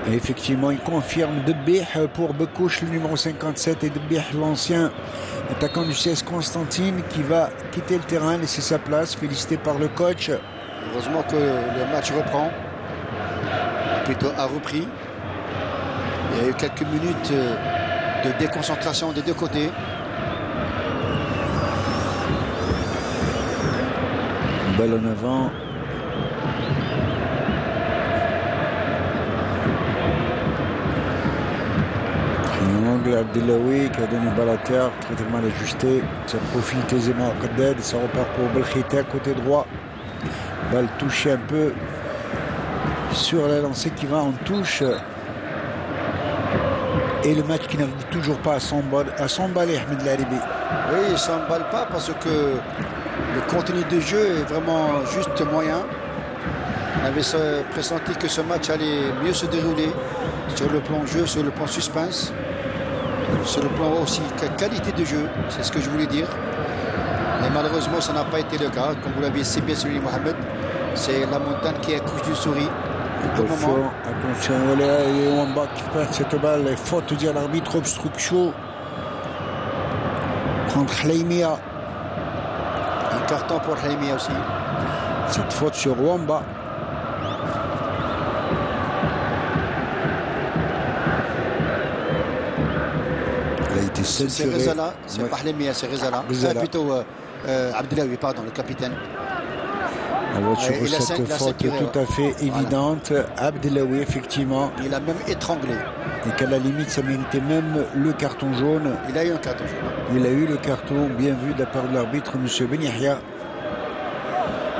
Et effectivement, il confirme Debih pour Bekouche, le numéro 57, et Debih, l'ancien attaquant du CS Constantine, qui va quitter le terrain, laisser sa place, félicité par le coach. Heureusement que le match reprend, plutôt a repris. Il y a eu quelques minutes de déconcentration des deux côtés. Balle en avant. Triangle, Abdellaoui qui a donné balle à terre, très mal ajusté. Ça profite aisément à Qaddad, ça repart pour Belkhita côté droit. Balle touchée un peu sur la lancée qui va en touche. Et le match qui n'arrive toujours pas à s'emballer, Ahmed Laribi. Oui, il ne s'emballe pas parce que le contenu de jeu est vraiment juste moyen. On avait pressenti que ce match allait mieux se dérouler sur le plan jeu, sur le plan suspense, sur le plan aussi qualité de jeu, c'est ce que je voulais dire. Mais malheureusement, ça n'a pas été le cas. Comme vous l'avez si bien souligné, Mohamed, c'est la montagne qui accouche du souris. Attention, voilà, et Wamba qui perd cette balle. Faute, dire l'arbitre, obstruction contre Haïmia. Un carton pour Haïmia aussi. Cette faute sur Wamba. Elle a été censurée. C'est Rezala, c'est pas Haïmia, c'est Rezala. C'est plutôt Abdellaoui, pardon, le capitaine. On voit sur cette faute tout à fait évidente. Voilà. Abdellaoui, effectivement. Il a même étranglé. Et qu'à la limite, ça méritait même le carton jaune. Il a eu un carton jaune. Il a eu le carton, bien vu de la part de l'arbitre, M. Benihia.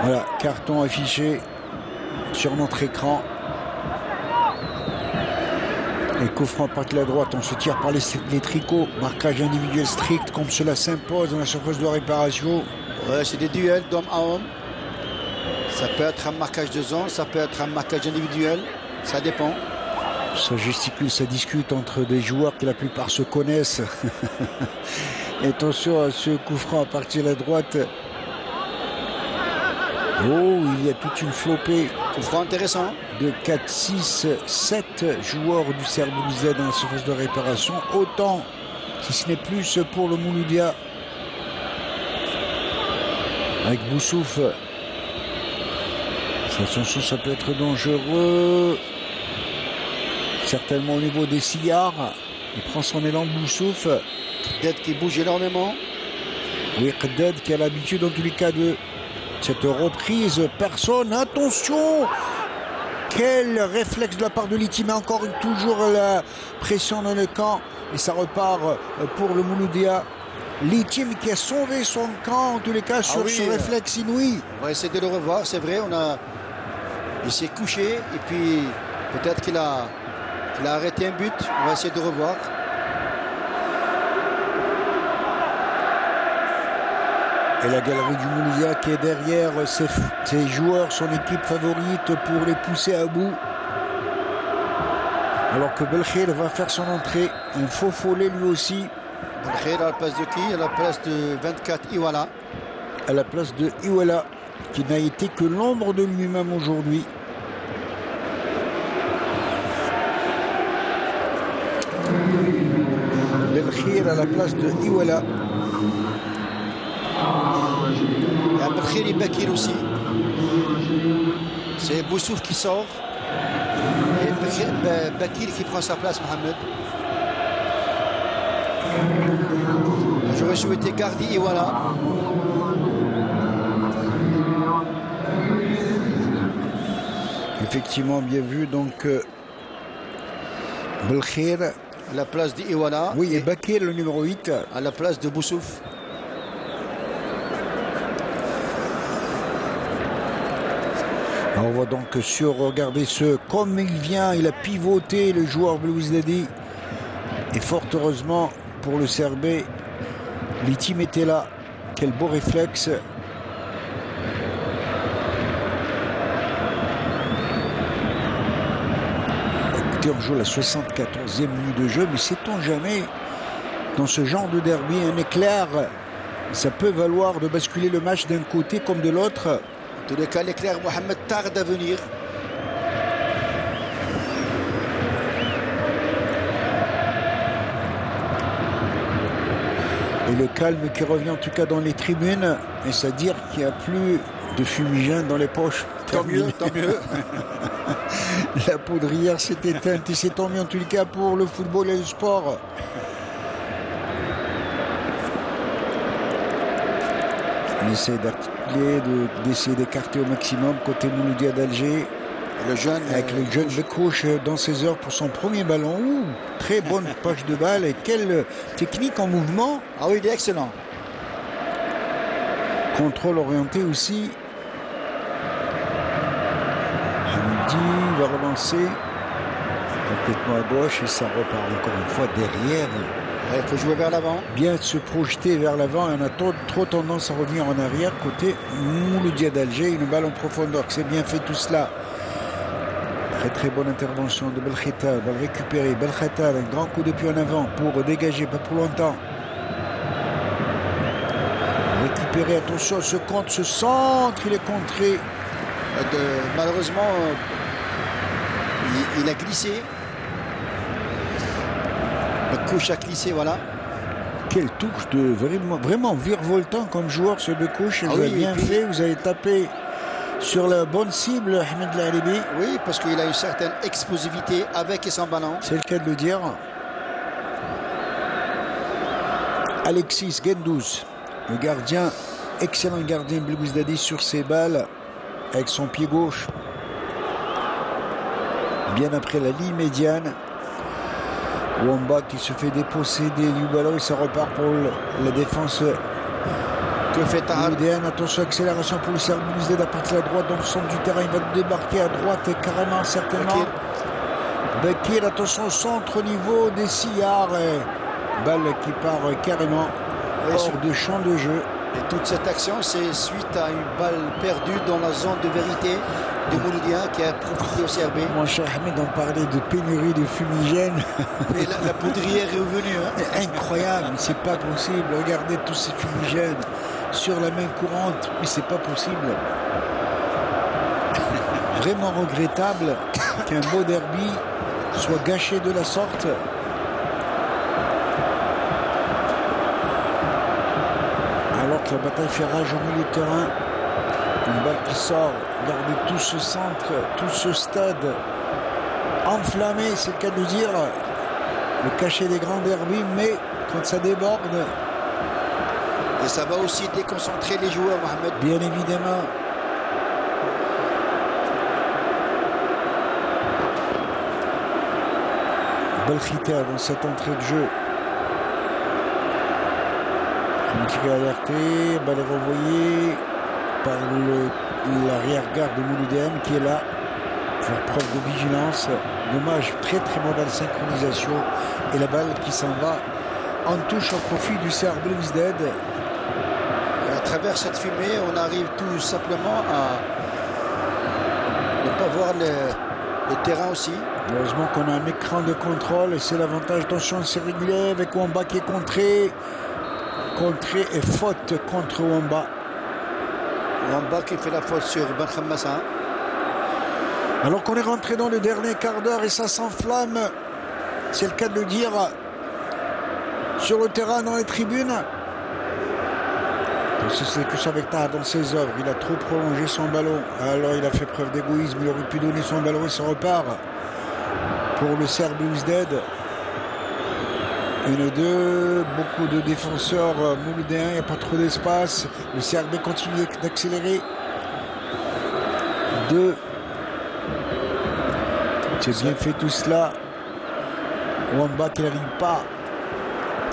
Voilà, carton affiché sur notre écran. Et coup franc par la droite, on se tire par les tricots. Marquage individuel strict, comme cela s'impose dans la surface de réparation. Ouais, c'est des duels d'homme à homme. Ça peut être un marquage de zone, ça peut être un marquage individuel, ça dépend. Ça gesticule, ça discute entre des joueurs qui la plupart se connaissent. Et attention à ce coup franc à partir de la droite. Oh, il y a toute une flopée. Coup franc intéressant. De 4, 6, 7 joueurs du Serbe Z dans la surface de réparation. Autant, si ce n'est plus, pour le Mouloudia. Avec Boussouf. Attention, ça peut être dangereux. Certainement au niveau des cigares. Il prend son élan de Boussouf. Qaddad qui bouge énormément. Oui, Qaddad qui a l'habitude en tous les cas de cette reprise. Personne, attention! Quel réflexe de la part de Liti, mais encore toujours la pression dans le camp. Et ça repart pour le Mouloudia. Litim qui a sauvé son camp en tous les cas sur ce réflexe inouï. On va essayer de le revoir, c'est vrai. Il s'est couché et puis peut-être qu'il a arrêté un but. On va essayer de revoir. Et la galerie du Mouloudia qui est derrière ses joueurs, son équipe favorite pour les pousser à bout. Alors que Belkhir va faire son entrée. Un faux follet lui aussi. Belkhir à la place de qui? À la place de 24 Iwala. À la place de Iwala, qui n'a été que l'ombre de lui-même aujourd'hui. Belkhir à la place de Iwala. Il y a Belkhir et Bakir aussi. C'est Boussouf qui sort. Et Bakir qui prend sa place, Mohamed. J'aurais souhaité garder Iwala. Effectivement, bien vu. Donc, Belkhir à la place d'Iwala. Oui, et Bakir, le numéro 8. À la place de Boussouf. Alors on voit donc regardez comme il vient, il a pivoté le joueur Belouizdadi. Et fort heureusement pour le Serbé, l'Itim était là. Quel beau réflexe. Écoutez, on joue la 74e minute de jeu, mais sait-on jamais, dans ce genre de derby, un éclair, ça peut valoir de basculer le match d'un côté comme de l'autre. En tous les cas, l'éclair, Mohamed, tarde à venir. Et le calme qui revient en tout cas dans les tribunes. Et ça dire qu'il n'y a plus de fumigène dans les poches. Tant mieux, tant mieux. La poudrière s'est éteinte et c'est tant mieux en tout cas pour le football et le sport. On essaie d'articuler, d'essayer d'écarter au maximum côté Mouloudia d'Alger. Le jeune, avec le jeune Bekouche dans ses heures pour son premier ballon. Ouh, très bonne poche de balle et quelle technique en mouvement. Ah oui, il est excellent. Contrôle orienté aussi. Hamdi va relancer complètement à gauche et ça repart encore une fois derrière. Il faut jouer vers l'avant. Bien se projeter vers l'avant et on a trop tendance à revenir en arrière côté Mouloudia d'Alger. Une balle en profondeur, c'est bien fait tout cela. Très bonne intervention de Belkhita, balle récupérée. Belkhita, un grand coup de pied en avant pour dégager, pas pour longtemps. Récupéré, attention, ce centre, il est contré. Malheureusement, il a glissé. Bekouche a glissé, voilà. Quelle touche de vraiment virevoltant comme joueur, ce Bekouche. Vous avez bien fait, vous avez tapé sur la bonne cible, Ahmed Lalibi. Oui, parce qu'il a une certaine explosivité avec et sans ballon. C'est le cas de le dire. Alexis Gendouzi, le gardien, excellent gardien Belouizdadi sur ses balles, avec son pied gauche. Bien après la ligne médiane. Wamba qui se fait déposséder du ballon et ça repart pour la défense. Que fait Tahar? Attention, accélération pour le Serbie Belouizdadi à partir de la droite dans le centre du terrain. Il va débarquer à droite carrément, certainement. Bekir, attention au centre au niveau des Sillars. Balle qui part carrément hors de champ de jeu. Et toute cette action, c'est suite à une balle perdue dans la zone de vérité de Mouloudia qui a profité au CRB. Mon cher Ahmed, on parlait de pénurie de fumigène. Et la poudrière est revenue. Hein. Incroyable, c'est pas possible. Regardez tous ces fumigènes sur la main courante, mais c'est pas possible. Vraiment regrettable qu'un beau derby soit gâché de la sorte. Alors que la bataille fait rage au milieu de terrain. Une balle qui sort. Regardez tout ce centre, tout ce stade enflammé, c'est le cas de le dire. Le cachet des grands derbys, mais quand ça déborde. Et ça va aussi déconcentrer les joueurs, Mohamed. Bien évidemment. Belkhita dans cette entrée de jeu. Un tir alerté, balle est renvoyée par l'arrière-garde de Mouloudem qui est là. Faire preuve de vigilance. Dommage, très mauvaise synchronisation. Et la balle qui s'en va en touche au profit du Serbe Belouizdadi. À travers cette fumée, on arrive tout simplement à ne pas voir le terrain aussi. Heureusement qu'on a un écran de contrôle et c'est l'avantage. Attention, c'est régulier avec Wamba qui est contré. Contré et faute contre Wamba. Wamba qui fait la faute sur Ben Khammassa. Alors qu'on est rentré dans le dernier quart d'heure et ça s'enflamme. C'est le cas de le dire. Sur le terrain, dans les tribunes. C'est que ça avec Tahar dans ses œuvres. Il a trop prolongé son ballon. Alors il a fait preuve d'égoïsme. Il aurait pu donner son ballon et ça repart. Pour le Serbe Belouizdadi. 1-2, beaucoup de défenseurs mouloudéens, il n'y a pas trop d'espace. Le Serbe continue d'accélérer. 2. C'est bien fait tout cela. Wamba qui n'arrive pas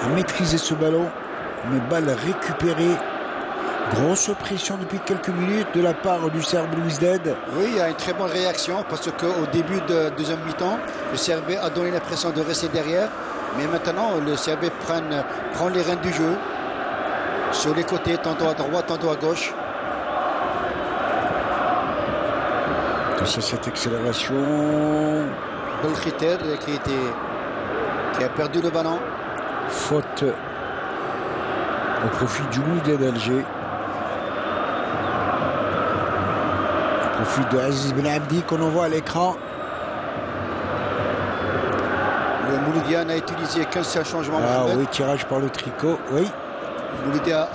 à maîtriser ce ballon. Mais balle récupérée. Grosse pression depuis quelques minutes de la part du Serbe Belouizdad. Oui, il y a une très bonne réaction parce qu'au début de deuxième mi-temps, le Serbe a donné l'impression de rester derrière. Mais maintenant, le Serbe prend les rênes du jeu sur les côtés, tantôt à droite, tantôt à gauche. C'est cette accélération. Belkhiter qui a perdu le ballon. Faute au profit du Wydad d'Alger. Au profit de Aziz Ben Abdi qu'on envoie à l'écran. Le Mouloudia n'a utilisé qu'un seul changement. Ah oui, tirage par le tricot, oui. Le Mouloudia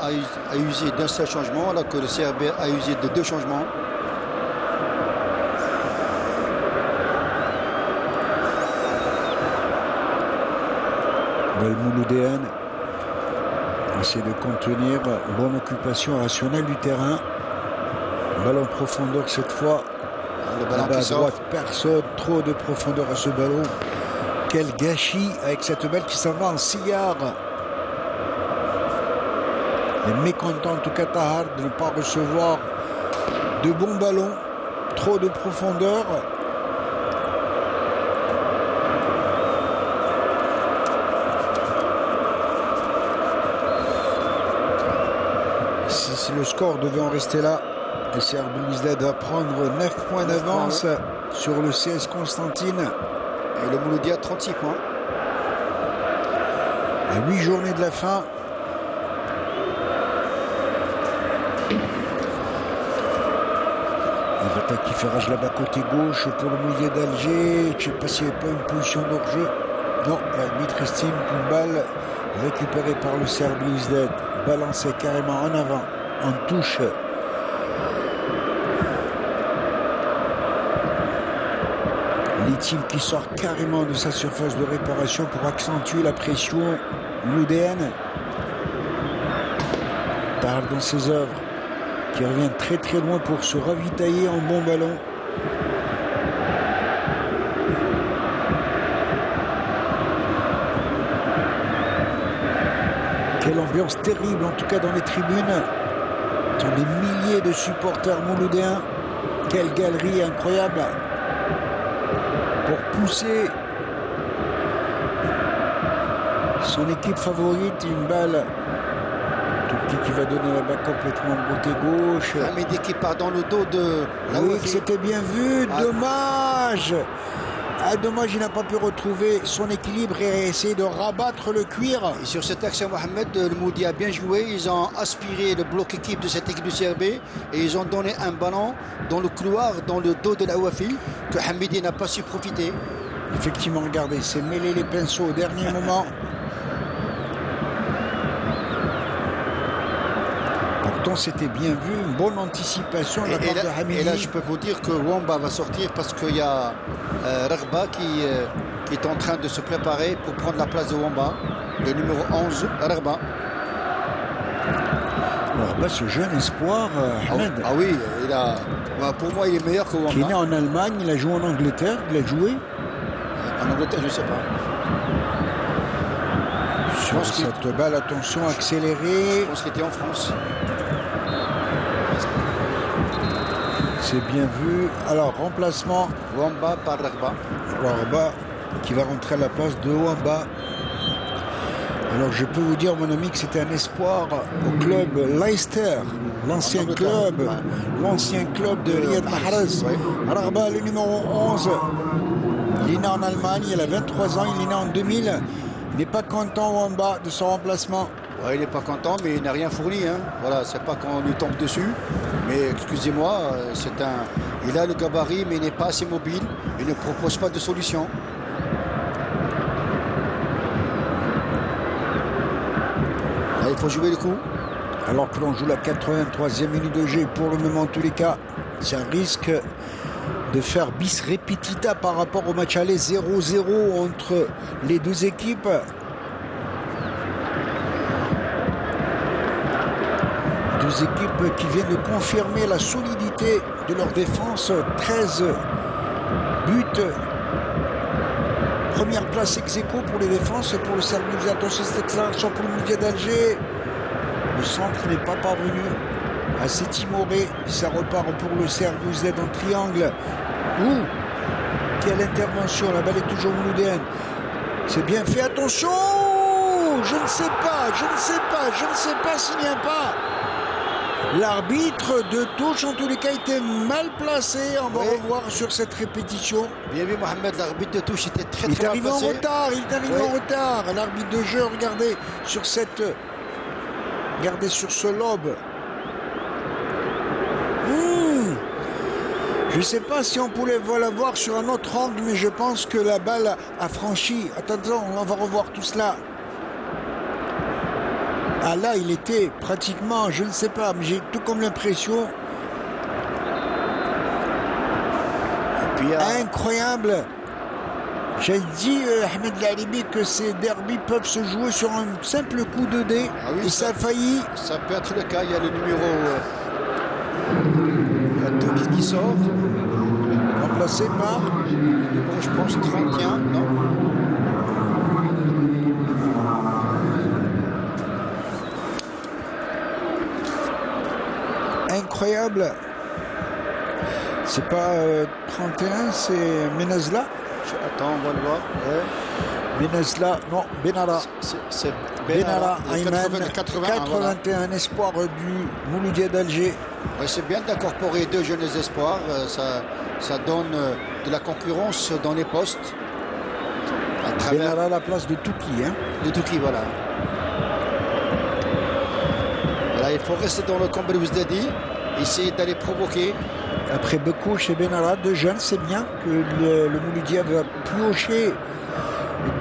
a usé d'un seul changement alors que le CRB a usé de 2 changements. Belmouloudéan essaie de contenir, bonne occupation rationnelle du terrain. Ballon profondeur cette fois. Le ballon qui à droite, personne, trop de profondeur à ce ballon. Quel gâchis avec cette balle qui s'en va en 6 yards. Il est mécontent en tout cas Tahar de ne pas recevoir de bons ballons. Trop de profondeur. Si le score devait en rester là, le Serbe Belouizdad va prendre 9 points d'avance sur le CS Constantine. Et le Mouloudia 36 points. À 8 journées de la fin. Irata qui fait rage là-bas côté gauche pour le Mouloudia d'Alger. Je ne sais pas s'il n'y avait pas une position d'hors-jeu. Non, l'arbitre estime qu'une balle récupérée par le Serbe Belouizdad, balancée carrément en avant, en touche. L'Itim qui sort carrément de sa surface de réparation pour accentuer la pression. L'Oudéenne parle dans ses œuvres, qui revient très très loin pour se ravitailler en bon ballon. Quelle ambiance terrible en tout cas dans les tribunes. Ce sont des milliers de supporters mouloudéens. Quelle galerie incroyable pour pousser son équipe favorite. Une balle tout petit qui va donner la balle complètement côté gauche. Hamidi qui part dans le dos de la oui, c'était bien vu. Dommage. Dommage, il n'a pas pu retrouver son équilibre et essayer de rabattre le cuir. Et sur cette action, Mohamed, le Moudi a bien joué. Ils ont aspiré le bloc équipe de cette équipe du CRB et ils ont donné un ballon dans le couloir, dans le dos de la Wafi, que Hamidi n'a pas su profiter. Effectivement, regardez, c'est mêler les pinceaux au dernier moment. Pourtant, c'était bien vu, une bonne anticipation de la part de Hamidi. Et là, je peux vous dire que Wamba va sortir parce qu'il y a Ragba qui est en train de se préparer pour prendre la place de Wamba, le numéro 11, Ragba. Ragba, ce jeune espoir, Ahmed. Ah oui, pour moi, il est meilleur que Wamba. Qui est né en Allemagne, il a joué en Angleterre, il a joué. En Angleterre, je ne sais pas. Sur cette balle, attention, accélérée. Je pense qu'il était en France. C'est bien vu. Alors, remplacement. Wamba par Ragba. Ragba qui va rentrer à la place de Wamba. Alors, je peux vous dire, mon ami, que c'était un espoir au club Leicester, l'ancien club de Riyad Mahrez. Ragba, le numéro 11. Il est né en Allemagne, il a 23 ans, il est né en 2000. Il n'est pas content, Wamba, de son remplacement. Ouais, il n'est pas content, mais il n'a rien fourni. Hein. Voilà, c'est pas qu'on lui tombe dessus. Mais excusez-moi, il a le gabarit, mais il n'est pas assez mobile. Il ne propose pas de solution. Là, il faut jouer le coup. Alors que l'on joue la 83e minute de jeu, pour le moment, en tous les cas, c'est un risque de faire bis repetita par rapport au match aller 0-0 entre les deux équipes. Deux équipes qui viennent de confirmer la solidité de leur défense. 13 buts. Première place ex-aequo pour les défenses et pour le Serbe. Attention, cette accélération pour le Mouloudia d'Alger. Le centre n'est pas parvenu. assez timoré. Ça repart pour le CR12Z en triangle. Ouh, quelle intervention, la balle est toujours mouloudéenne. C'est bien fait, attention. Je ne sais pas s'il n'y a pas. L'arbitre de touche, en tous les cas, était mal placé. On va revoir sur cette répétition. Bien vu, Mohamed, l'arbitre de touche était très mal placé. Il est arrivé en retard. L'arbitre de jeu, regardez sur ce lobe. Je ne sais pas si on pouvait la voir sur un autre angle, mais je pense que la balle a franchi. Attention, on va revoir tout cela. Ah là, il était pratiquement, je ne sais pas, mais j'ai tout comme l'impression. Incroyable. J'ai dit, Ahmed Lalibi, que ces derbys peuvent se jouer sur un simple coup de dé. Ah oui, et ça a failli. Ça peut être le cas. Il y a le numéro. Il y a Toki qui sort. Remplacé par. Je pense 31, non? Incroyable. C'est pas 31, c'est Menazla. Attends, on va le voir. Ouais. Benazla, non, Benara. C'est Benara Ayman, 81, voilà. espoir du Mouloudia d'Alger. Ouais, c'est bien d'incorporer deux jeunes espoirs. Ça donne de la concurrence dans les postes. Benara à la place de Touki. Hein. De Touki, voilà. Voilà. Il faut rester dans le camp Belouizdadi, essayer d'aller provoquer. Après Bekou chez Benara, deux jeunes, c'est bien que le Mouloudia va piocher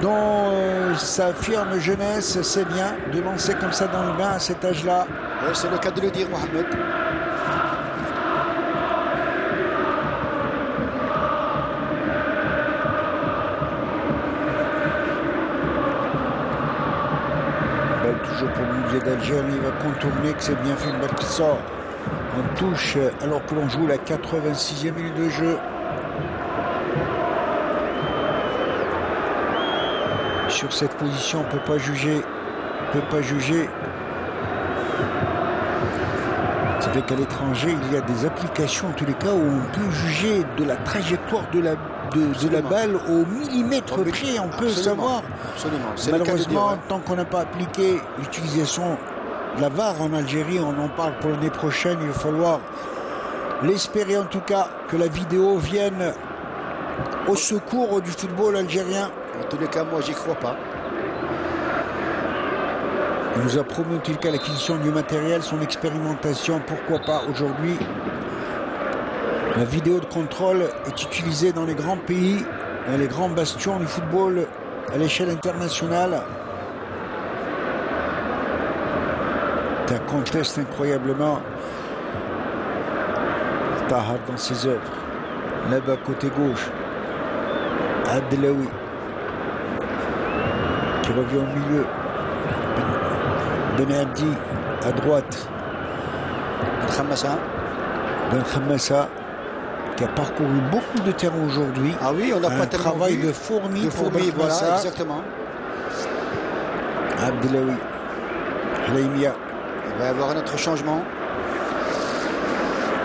dans sa firme jeunesse. C'est bien de lancer comme ça dans le bain à cet âge-là. Oui, c'est le cas de le dire, Mohamed. Balle toujours pour le Mouloudia d'Alger, il va contourner, que c'est bien fait, une balle qui sort. On touche alors que l'on joue la 86e minute de jeu. Sur cette position, on ne peut pas juger. C'est vrai qu'à l'étranger, il y a des applications, en tous les cas, où on peut juger de la trajectoire de la balle au millimètre près. On peut savoir. Absolument. Malheureusement, tant qu'on n'a pas appliqué l'utilisation de la VAR en Algérie, on en parle pour l'année prochaine. Il va falloir l'espérer, en tout cas, que la vidéo vienne au secours du football algérien. En tous les cas, moi, j'y crois pas. Il nous a promis, en tout cas, l'acquisition du matériel, son expérimentation. Pourquoi pas aujourd'hui? La vidéo de contrôle est utilisée dans les grands pays, dans les grands bastions du football à l'échelle internationale. Ça conteste incroyablement Tahar dans ses œuvres. Là-bas, côté gauche, Adelawi qui revient au milieu. Ben Abdi à droite. Ben Khamassa qui a parcouru beaucoup de terrain aujourd'hui. Ah oui, on a pas tellement travail de fourmi pour Ben voilà, Khamassa. exactement. Abdelawi, Halaimia. Il va y avoir un autre changement.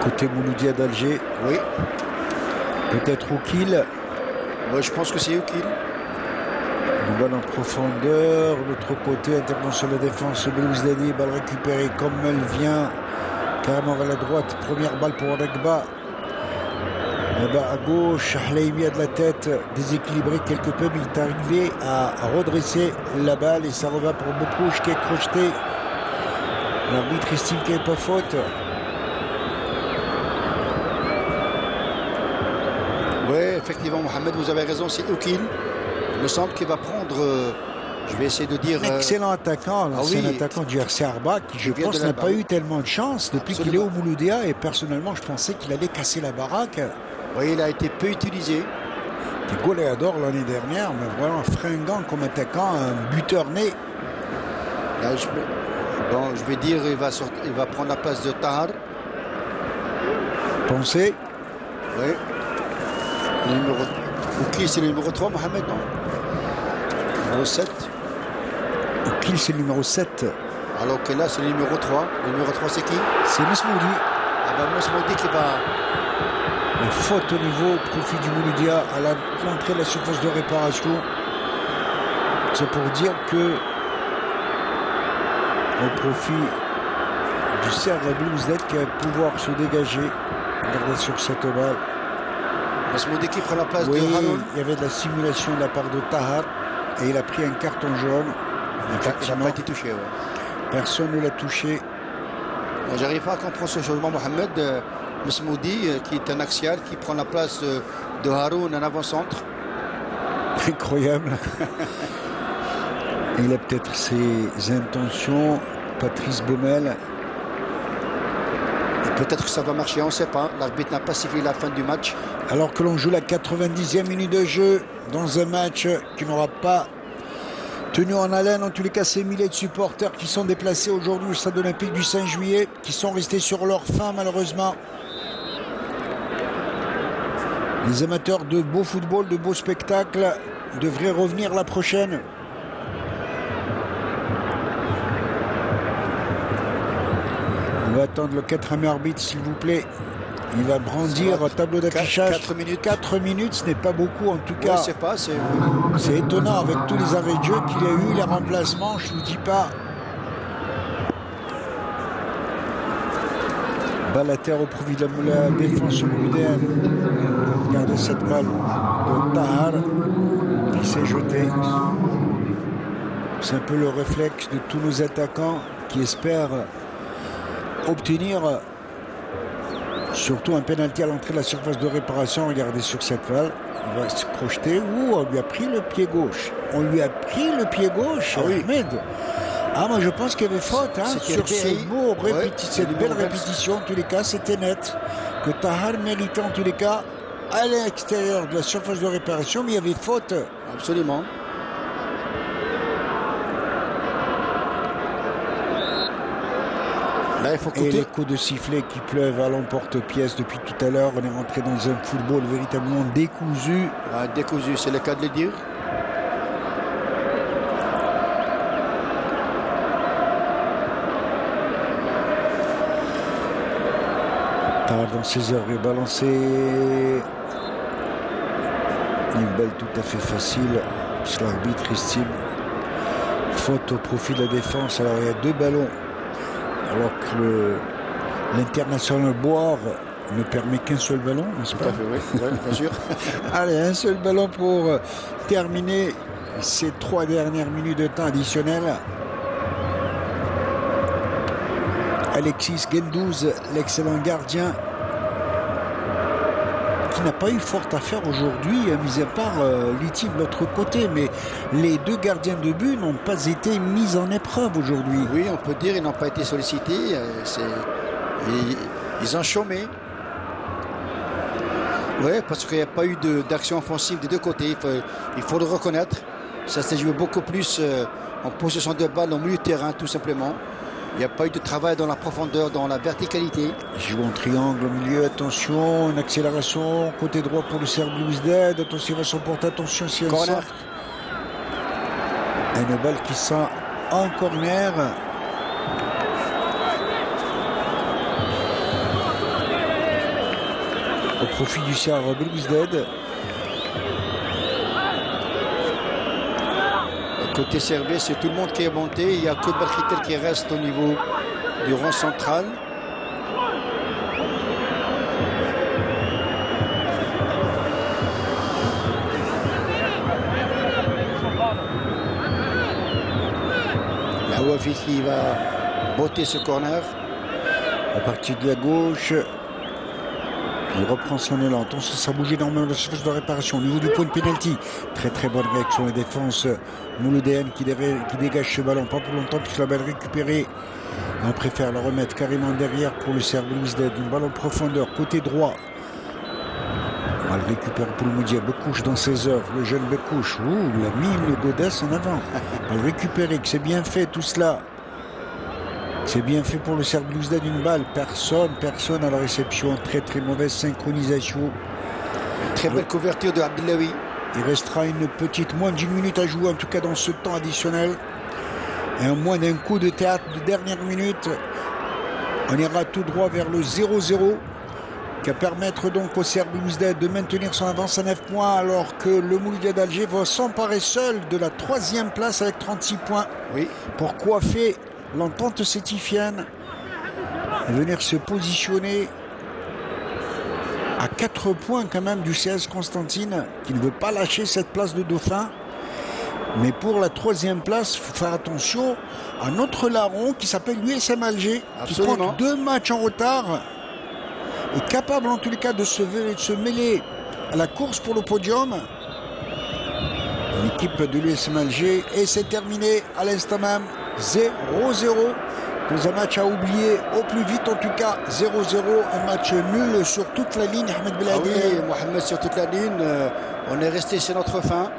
Côté Mouloudia d'Alger. Oui. Peut-être Oukil. Ouais, je pense que c'est Oukil. Une balle en profondeur. L'autre côté, intervention de la défense. Belouizdadi, balle récupérée comme elle vient. Carrément vers la droite. Première balle pour Regba. Là-bas à gauche, Halaimia de la tête, déséquilibré quelque peu, mais il est arrivé à redresser la balle et ça revient pour Bokouch qui est crocheté. L'arbitre estime qu'il n'y a pas faute. Oui, effectivement, Mohamed, vous avez raison, c'est Oukil. Il me semble qu'il va prendre, je vais essayer de dire... Un excellent attaquant, c'est un attaquant du RC Arba qui, je pense, n'a pas eu tellement de chance depuis qu'il est au Mouloudia. Et personnellement, je pensais qu'il allait casser la baraque. Oui, il a été peu utilisé. Il était goléador l'année dernière, mais vraiment fringant comme attaquant, un buteur né. Là, je vais dire, il va prendre la place de Tahar. Pensez. Oui. Oukil, c'est le numéro 3, Mohamed, non? Numéro 7. Oukil, c'est le numéro 7. Alors que là, c'est le numéro 3. Le numéro 3, c'est qui? C'est Mesmoudi. Ah ben, Mesmoudi qui va... Une faute au niveau au profit du Mouloudia à l'entrée de la surface de réparation. C'est pour dire que au profit du Serre Belouizdad qui va pouvoir se dégager. Regardez sur cette balle. Mesmoudi qui prend la place Oui, de Haroun. il y avait de la simulation de la part de Tahar et il a pris un carton jaune. Il n'a pas été touché. Ouais. Personne ne l'a touché. J'arrive pas à comprendre ce changement, Mohamed. Mesmoudi, qui est un axial, qui prend la place de Haroun en avant-centre. Incroyable. Il a peut-être ses intentions. Patrice Baumel. Peut-être que ça va marcher, on ne sait pas. L'arbitre n'a pas sifflé la fin du match. Alors que l'on joue la 90e minute de jeu dans un match qui n'aura pas tenu en haleine. En tous les cas, ces milliers de supporters qui sont déplacés aujourd'hui au stade olympique du 5 juillet, qui sont restés sur leur faim malheureusement. Les amateurs de beau football, de beaux spectacles devraient revenir la prochaine. On va attendre le 4e arbitre, s'il vous plaît. Il va brandir un tableau d'affichage. 4 minutes. 4 minutes, ce n'est pas beaucoup en tout cas. Je sais pas, c'est étonnant avec tous les arrêts de jeu qu'il a eu, les remplacements, je ne vous dis pas. Balle à terre au profit de la défense mouloudienne. Regardez cette balle de Tahar qui s'est jetée. C'est un peu le réflexe de tous nos attaquants qui espèrent obtenir surtout un pénalty à l'entrée de la surface de réparation. Regardez sur cette balle, il va se projeter. Ouh, on lui a pris le pied gauche. On lui a pris le pied gauche, Ahmed. Ah, moi je pense qu'il y avait faute sur ce beau cette belle répétition. En tous les cas, c'était net. Que Tahar méritait en tous les cas à l'extérieur de la surface de réparation, mais il y avait faute. Absolument. Là, il faut et les coups de sifflet qui pleuvent à l'emporte-pièce depuis tout à l'heure. On est rentré dans un football véritablement décousu. Ah, décousu, c'est le cas de le dire. Dans ses heures, il est balancé. Une balle tout à fait facile. L'arbitre estime faute au profit de la défense. Alors il y a 2 ballons. Alors que l'international Boire ne permet qu'un seul ballon, n'est-ce pas? Tout à fait, oui, bien sûr. Allez, un seul ballon pour terminer ces 3 dernières minutes de temps additionnel. Alexis Gendouzi, l'excellent gardien, qui n'a pas eu fort à faire aujourd'hui, mis à part Liti de l'autre côté. Mais les 2 gardiens de but n'ont pas été mis en épreuve aujourd'hui. Oui, on peut dire qu'ils n'ont pas été sollicités. Ils ont chômé. Oui, parce qu'il n'y a pas eu d'action offensive des 2 côtés. Il faut le reconnaître. Ça s'est joué beaucoup plus en possession de balle au milieu de terrain, tout simplement. Il n'y a pas eu de travail dans la profondeur, dans la verticalité. Joue en triangle au milieu, attention, une accélération, côté droit pour le Serre Belouizdad, attention, il va s'emporter, attention si elle corner. Sort. Une balle qui sent en corner. Au profit du Serre Belouizdad. Côté Serbie, c'est tout le monde qui est monté. Il n'y a que Belkhiter qui reste au niveau du rond central. La Wafi qui va botter ce corner. À partir de la gauche. Il reprend son élan. Attention, ça bouge énormément de surface de réparation. Au niveau du point de pénalty, très bonne réaction la défense mouloudéenne qui dégage ce ballon. Pas pour longtemps puisque la balle récupérée. On préfère la remettre carrément derrière pour le Serre Belouizdad. Une balle en profondeur, côté droit. On va le récupérer pour le Moudia. Bekouche dans ses œuvres. Le jeune Bekouche. Ouh, la mine d'audace en avant. On va le récupérer, que c'est bien fait tout cela. C'est bien fait pour le Serre Belouizdad d'une balle. Personne à la réception. Très mauvaise synchronisation. Très belle couverture de Abdellaoui. Il restera une petite moins d'1 minute à jouer, en tout cas dans ce temps additionnel. Et à moins d'un coup de théâtre de dernière minute, on ira tout droit vers le 0-0 qui va permettre donc au CR Belouizdad de maintenir son avance à 9 points alors que le Mouloudia d'Alger va s'emparer seul de la 3e place avec 36 points. Oui. Pour coiffer l'entente sétifienne et venir se positionner à 4 points quand même du CS Constantine qui ne veut pas lâcher cette place de dauphin. Mais pour la 3e place, il faut faire attention à notre larron qui s'appelle l'USM Alger, Absolument. qui compte 2 matchs en retard, est capable en tous les cas de se mêler à la course pour le podium. L'équipe de l'USM Alger, et c'est terminé à l'instant même, 0-0. Dans un match à oublier au plus vite, en tout cas 0-0, un match nul sur toute la ligne. Ahmed Belhadi. Ah oui, Mohamed, sur toute la ligne, on est resté chez notre fin.